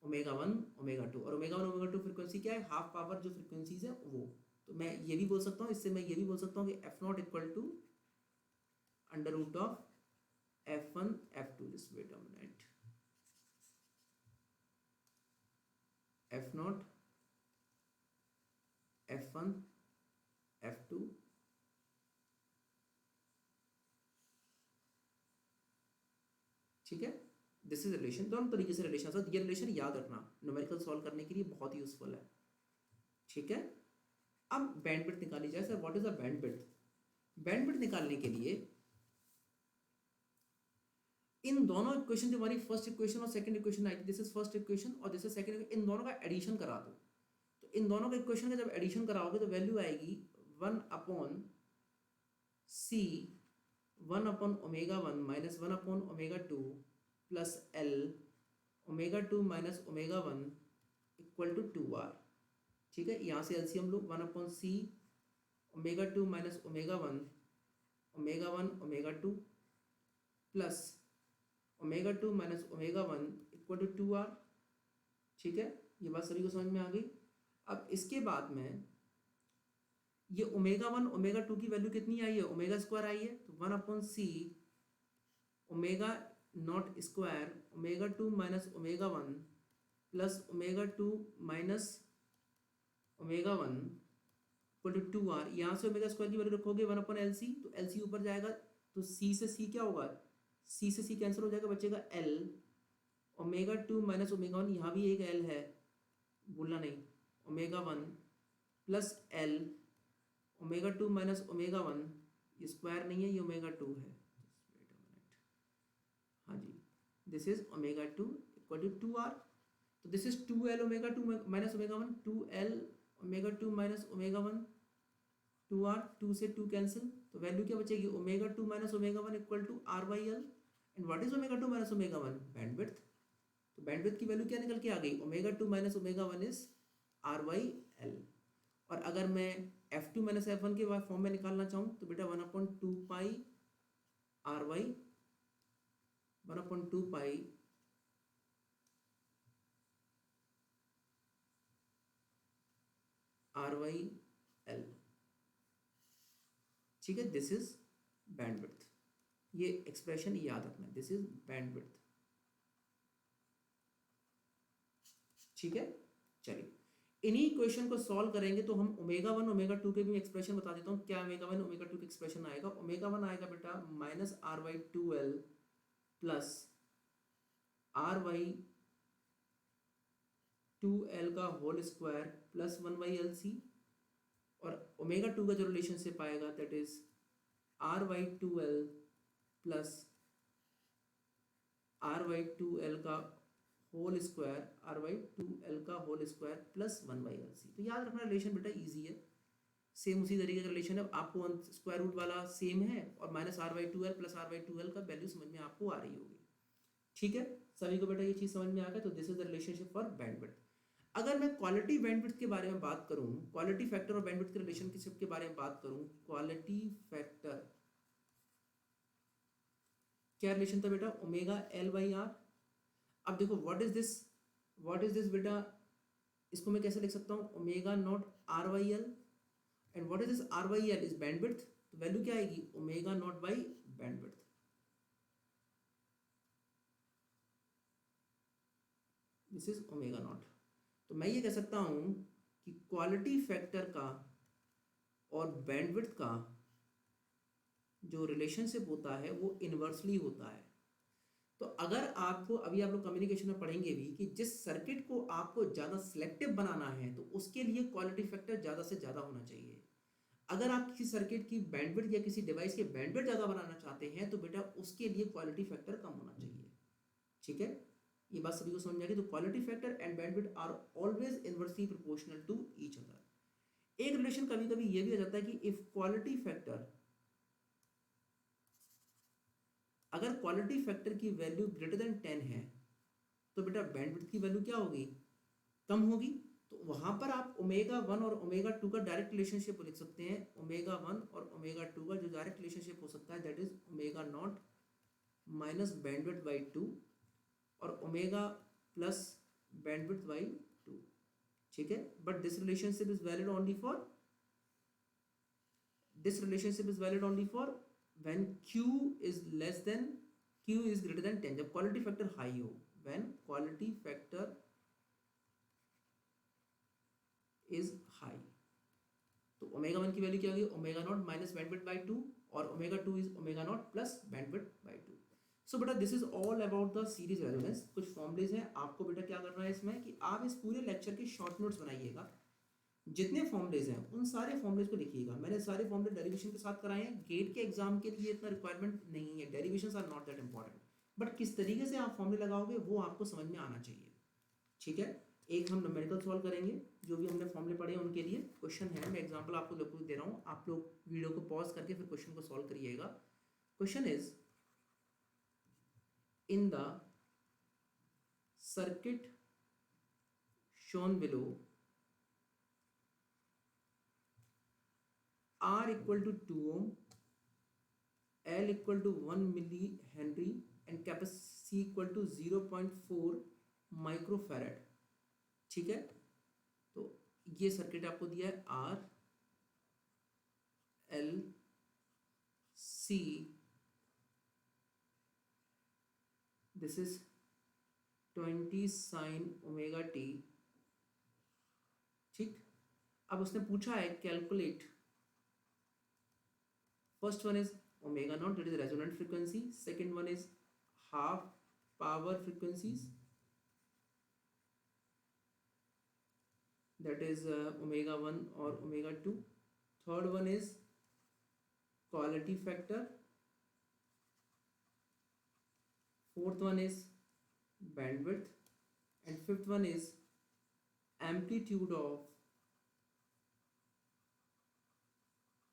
omega one omega two, और omega one omega two frequency क्या है, हाफ पावर जो फ्रिक्वेंसीज है वो। तो मैं ये भी बोल सकता हूँ, इससे मैं ये भी बोल सकता हूँ कि F naught equal to under root of F one F two, this wait a minute, F naught F one F two ठीक है। दिस इज रिलेशन, दोनों तरीके से रिलेशन, ये रिलेशन याद रखना न्यूमेरिकल सॉल्व करने के लिए बहुत यूजफुल है। ठीक है, अब बैंडविड्थ निकाली जाए। Sir what is a bandwidth? Bandwidth निकालने के लिए इन दोनों इक्वेशन जो हमारी फर्स्ट इक्वेशन और सेकंड इक्वेशन आई थी, दिस इज फर्स्ट इक्वेशन और दिस इज सेकंड, इन दोनों का एडिशन करा दो। तो इन दोनों का इक्वेशन का जब एडिशन कराओगे तो वैल्यू आएगी one upon C one upon omega one minus one upon omega two plus L omega two minus omega one equal to two R. ठीक है, यहाँ से एलसीएम लो, one upon C omega two minus omega one omega two plus omega two minus omega one equal to two R. ठीक है, ये बात सभी को समझ में आ गई। अब इसके बाद में ये ओमेगा वन ओमेगा टू की वैल्यू कितनी आई है, ओमेगा स्क्वायर आई है, तो one upon C omega naught square omega two minus omega one plus omega two minus omega one equal to two R. यहाँ से ओमेगा स्क्वायर की वैल्यू रखोगे वन अपॉन एल सी, तो एल सी ऊपर जाएगा तो सी से सी क्या होगा, सी से सी कैंसिल हो जाएगा, बचेगा L omega two minus omega one, यहाँ भी एक एल है बोलना नहीं, omega one plus L omega two minus omega one, ये स्क्वायर नहीं है ये ओमेगा टू है, हाँ जी, this is omega two equal to two R. तो this is two L omega two minus omega one, two L omega two minus omega one, two R, two से टू कैंसिल, तो वैल्यू क्या बचेगी, omega two minus omega one equal to R by L. And what is omega two minus omega one, bandwidth. तो बैंडविड्थ की वैल्यू क्या निकल के आ गई, omega two minus omega one is R by L. और अगर मैं F two minus F one के फॉर्म में निकालना चाहूँ तो बेटा one upon two pi R by, one upon two pi R by L. ठीक है, दिस इज बैंडविड्थ, ये एक्सप्रेशन याद रखना, दिस इज बैंडविड्थ। ठीक है, चलिए इन्हीं इक्वेशन को सॉल्व करेंगे तो हम ओमेगा वन ओमेगा टू के भी एक्सप्रेशन बता देता हूँ। क्या ओमेगा वन ओमेगा टू के एक्सप्रेशन आएगा, ओमेगा वन आएगा बेटा minus R Y two L plus R Y two L का whole square plus one by L C, और ओमेगा टू का जो रिलेशनशिप आएगा that is R Y two L plus R Y two L का whole square, R Y two L का whole square plus one by L C. तो याद रखना रिलेशन बेटा इजी है, सेम उसी तरीके का रिलेशन है, आपको स्क्वायर रूट वाला सेम है और minus R Y two L plus R Y two L का वैल्यू समझ में आपको आ रही होगी। ठीक है, सभी को बेटा ये चीज़ समझ में आ गया। तो this is the relationship for bandwidth. अगर मैं क्वालिटी बैंडविड्थ के बारे में बात करूं, क्वालिटी फैक्टर और बैंडविड्थ के रिलेशनशिप के बारे में बात करूं, क्वालिटी फैक्टर क्या रिलेशन था बेटा, ओमेगा एल बाई आर। अब देखो व्हाट इज दिस बेटा, इसको मैं कैसे लिख सकता हूँ, omega naught R by L. And what is this R by L is bandwidth, तो वैल्यू क्या आएगी omega naught by bandwidth. This is omega naught. तो मैं ये कह सकता हूं कि क्वालिटी फैक्टर का और बैंडविड्थ का जो रिलेशनशिप होता है वो इन्वर्सली होता है। तो अगर आपको अभी आप लोग कम्युनिकेशन में पढ़ेंगे भी कि जिस सर्किट को आपको ज़्यादा सिलेक्टिव बनाना है तो उसके लिए क्वालिटी फैक्टर ज़्यादा से ज़्यादा होना चाहिए। अगर आप किसी सर्किट की बैंडविड्थ या किसी डिवाइस के बैंडविड्थ ज़्यादा बनाना चाहते हैं तो बेटा उसके लिए क्वालिटी फैक्टर कम होना चाहिए। ठीक है, ये बात सभी को समझ में आ गई। तो quality factor and bandwidth are always inversely proportional to each other. एक रिलेशन कभी कभी ये भी आ जाता है कि इफ क्वालिटी फैक्टर, अगर क्वालिटी फैक्टर की वैल्यू ग्रेटर देन 10 है तो बेटा बैंडविड्थ की वैल्यू क्या होगी, कम होगी। तो वहां पर आप ओमेगा 1 और ओमेगा 2 का डायरेक्ट रिलेशनशिप लिख सकते हैं। ओमेगा 1 और ओमेगा 2 का जो डायरेक्ट रिलेशनशिप हो सकता है that is omega not minus bandwidth by 2 और ओमेगा प्लस बैंडविड्थ बाई 2। ठीक है, but this relationship is valid only for, this relationship is valid only for when q is less than, q is greater than 10, जब क्वालिटी फैक्टर हाई हो, when quality factor is high। तो ओमेगा 1 की वैल्यू क्या होगी omega naught minus bandwidth by 2 और omega 2 is omega not plus bandwidth by 2। सो बेटा this is all about the series resonance. कुछ फॉर्मूलेज हैं, आपको बेटा क्या करना है इसमें कि आप इस पूरे लेक्चर के शॉर्ट नोट्स बनाइएगा। जितने फॉर्मुलेज हैं उन सारे फॉर्मुलेज को लिखिएगा। मैंने सारे फॉर्मुले डेरिवेशन के साथ कराए हैं। गेट के एग्जाम के लिए इतना रिक्वायरमेंट नहीं है, derivations are not that important, but किस तरीके से आप फॉर्मुले लगाओगे वो आपको समझ में आना चाहिए। ठीक है, एक हम न्यूमेरिकल सॉल्व करेंगे, जो भी हमने फॉर्मुले पढ़े हैं उनके लिए क्वेश्चन है। मैं एग्जाम्पल आपको लोग दे रहा हूँ, आप लोग वीडियो को पॉज करके फिर क्वेश्चन को सॉल्व करिएगा। Question is in the circuit shown below R equal to 2 ohm, L equal to 1 millihenry and capacity equal to 0.4 microfarad. ठीक है, तो ये सर्किट आपको दिया है R L C, this is 20 sin omega t। ठीक, अब उसने पूछा है calculate, first one is omega naught, that is resonant frequency. Second one is half power frequencies, that is omega 1 or omega 2. Third one is quality factor. Fourth one is bandwidth, and fifth one is amplitude of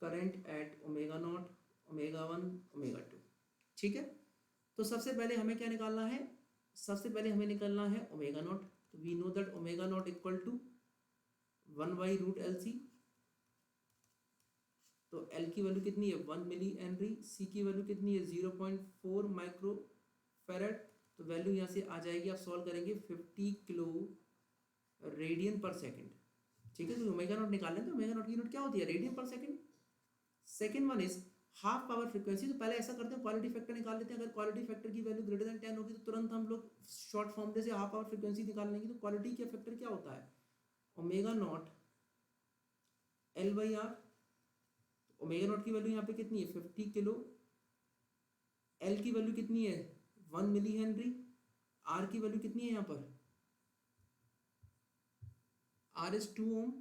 current eight omega naught, omega 1, omega 2। ठीक है, तो सबसे पहले हमें क्या निकालना है, सबसे पहले हमें निकालना है ओमेगा नॉट। तो we know that omega naught equal to 1 by root L C. तो एल की वैल्यू कितनी है 1 मिली हेनरी, सी की वैल्यू कितनी है 0.4 माइक्रो फेरेड। तो वैल्यू यहाँ से आ जाएगी, आप सॉल्व करेंगे 50 किलो रेडियन पर सेकेंड। ठीक है, तो ओमेगा नॉट निकाल लें, तो ओमेगा नॉट की यूनिट क्या होती है radian per second. Second one is half power frequency. तो पहले ऐसा करते हैं क्वालिटी फैक्टर निकाल लेते हैं। अगर क्वालिटी फैक्टर की वैल्यू ग्रेटर देन 10 होगी तो तुरंत हम लोग शॉर्ट फॉर्मूले से हाफ पावर फ्रीक्वेंसी निकाल लेंगे। तो क्वालिटी के फैक्टर क्या होता है omega naught L by R. Omega naught की वैल्यू यहाँ पे कितनी है 50 किलो, एल की वैल्यू कितनी है 1 मिली हेनरी, आर की वैल्यू कितनी है यहाँ पर आर इज 2 ओम।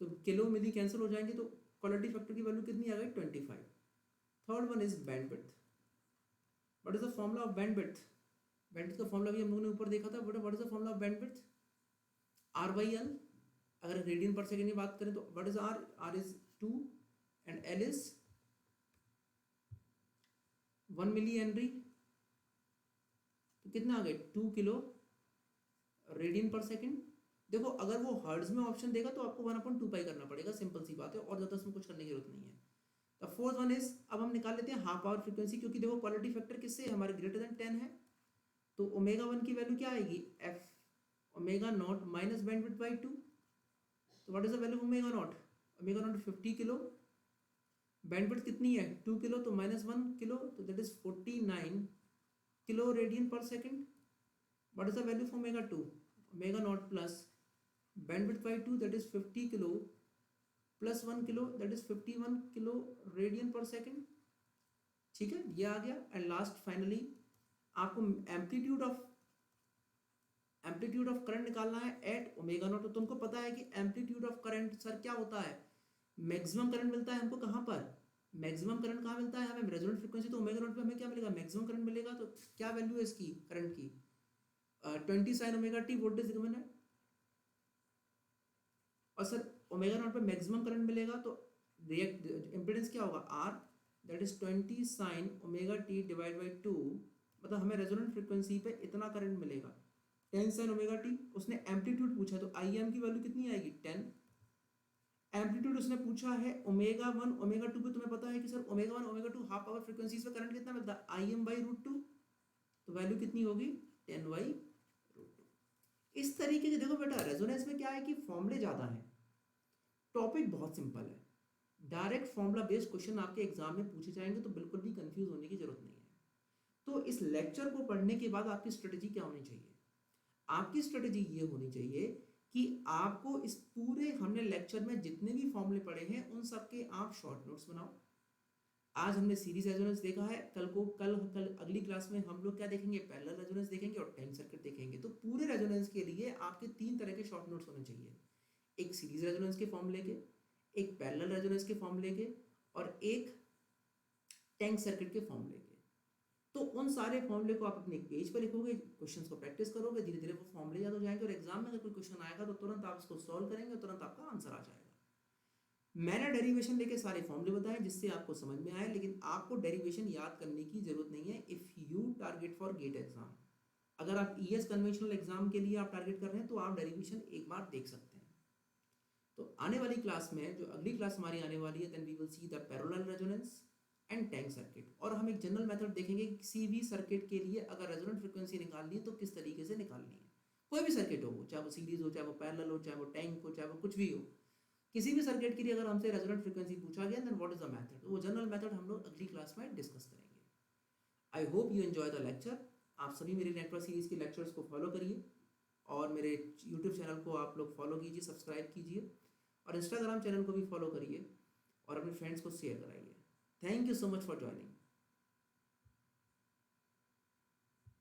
तो किलो मिली कैंसिल हो जाएंगे, तो क्वालिटी फैक्टर की वैल्यू कितनी आ गई 25। Third one is bandwidth. What is the formula of bandwidth, bandwidth का फॉर्मूला भी हम लोगों ने ऊपर देखा था। But what is the formula of bandwidth R by L. अगर रेडियन पर सेकेंड की बात करें तो what is R, R is 2 and L is 1 milli henry. तो कितना आ गया 2 किलो रेडियन पर सेकेंड। देखो अगर वो हर्ट्ज में ऑप्शन देगा तो आपको 1/2 पाई करना पड़ेगा, सिंपल सी बात है, और ज़्यादा उसमें कुछ करने की जरूरत नहीं है। द फोर्थ वन इज, अब हम निकाल लेते हैं हाफ पावर फ्रीक्वेंसी, क्योंकि देखो क्वालिटी फैक्टर किससे हमारे ग्रेटर देन 10 है। तो ओमेगा 1 की वैल्यू क्या आएगी F omega naught minus bandwidth by 2। तो what is the value of omega naught? Omega naught 50 kilo, bandwidth कितनी है 2 किलो, तो -1 किलो, तो that is 49 kilo radian per second. What is the value of omega 2? Omega naught plus bandwidth by 2 that is 50 kilo plus 1 kilo that is 51 kilo radian per second. ठीक है, ये आ गया. एंड लास्ट फाइनली आपको एम्पलीट्यूड ऑफ करंट निकालना है एट ओमेगा नॉट. तो तुमको पता है कि एम्पलीट्यूड ऑफ करंट सर क्या होता है? मैक्सिमम करंट मिलता है हमको कहाँ पर? मैक्सिमम करंट कहाँ मिलता है हमें? Resonant frequency. तो ओमेगा नॉट पे हमें क्या मिलेगा? मैक्सिमम करंट मिलेगा. तो क्या वैल्यू है इसकी करंट की? 20 sin omega T voltage given है. और सर ओमेगा नॉट पे मैक्सिमम करंट मिलेगा तो रिएक्ट इम्पीडेंस क्या होगा? R, that is 20 sin omega T divide by 2. मतलब हमें रेजोनेंट फ्रीक्वेंसी पे इतना करंट मिलेगा 10 sin ओमेगा टी. उसने एम्पलीट्यूड पूछा तो आई एम की वैल्यू कितनी आएगी? 10. एम्पलीट्यूड उसने पूछा है ओमेगा 1 ओमेगा 2 पे. तुम्हें पता है कि sir omega 1 omega 2 half power frequencies पे करंट कितना मिलता है? I M by root 2. तो वैल्यू कितनी होगी? 10 बाई रूट 2. इस तरीके से देखो बेटा, रेजोनेंस में क्या है कि फॉर्मूले ज़्यादा हैं, टॉपिक बहुत सिंपल है. डायरेक्ट फॉर्मूला बेस्ड क्वेश्चन आपके एग्जाम में पूछे जाएंगे तो बिल्कुल भी कंफ्यूज होने की जरूरत नहीं है. तो इस लेक्चर को पढ़ने के बाद आपकी स्ट्रेटेजी क्या होनी चाहिए? आपकी स्ट्रेटेजी ये होनी चाहिए कि आपको इस पूरे हमने लेक्चर में जितने भी फॉर्मूले पढ़े हैं उन सब के आप शॉर्ट नोट्स बनाओ. आज हमने सीरीज रेजोनेंस देखा है, कल अगली क्लास में हम लोग क्या देखेंगे? पैरेलल रेजोनेंस देखेंगे और टाइम सर्किट देखेंगे. तो पूरे रेजोनेंस के लिए आपके 3 तरह के शॉर्ट नोट्स होने चाहिए. एक सीरीज रेजोनेंस के फॉर्मूले के, एक पैरेलल रेजोनेंस के फॉर्मूले के, और एक टैंक सर्किट के फॉर्मूले के. तो उन सारे फॉर्मूले को आप अपने पेज पर लिखोगे, क्वेश्चंस को प्रैक्टिस करोगे, धीरे धीरे वो फॉर्मूले याद हो जाएंगे और एग्जाम में अगर कोई क्वेश्चन आएगा तो तुरंत आप उसको सॉल्व करेंगे और तुरंत आपका आंसर आ जाएगा. मैंने डेरिवेशन लेके सारे फॉर्मूले बताए जिससे आपको समझ में आए, लेकिन आपको डेरिवेशन याद करने की जरूरत नहीं है if you target for GATE exam. अगर आप ईएस कन्वेंशनल एग्जाम के लिए आप टारगेट कर रहे हैं तो आप डेरिवेशन एक बार देख सकते हैं. तो आने वाली क्लास में, जो अगली क्लास हमारी आने वाली है, then we will see the parallel resonance and tank circuit. और हम एक जनरल मेथड देखेंगे किसी भी सर्किट के लिए अगर रेजोनेंट फ्रीक्वेंसी निकालनी है तो किस तरीके से निकालनी है. कोई भी सर्किट हो, चाहे वो सीरीज हो, चाहे वो पैरेलल हो, चाहे वो टैंक हो, चाहे वो कुछ भी हो, किसी भी सर्किट के लिए अगर हमसे रेजोनेंट फ्रीक्वेंसी पूछा गया then what is the method, वो जनरल मेथड हम लोग अगली क्लास में डिस्कस करेंगे. I hope you enjoy the lecture. आप सभी मेरे नेटवर्क सीरीज के लेक्चर्स को फॉलो करिए और मेरे यूट्यूब चैनल को आप लोग फॉलो कीजिए, सब्सक्राइब कीजिए, और इंस्टाग्राम चैनल को भी फॉलो करिए और अपने फ्रेंड्स को शेयर कराइए. Thank you so much for joining.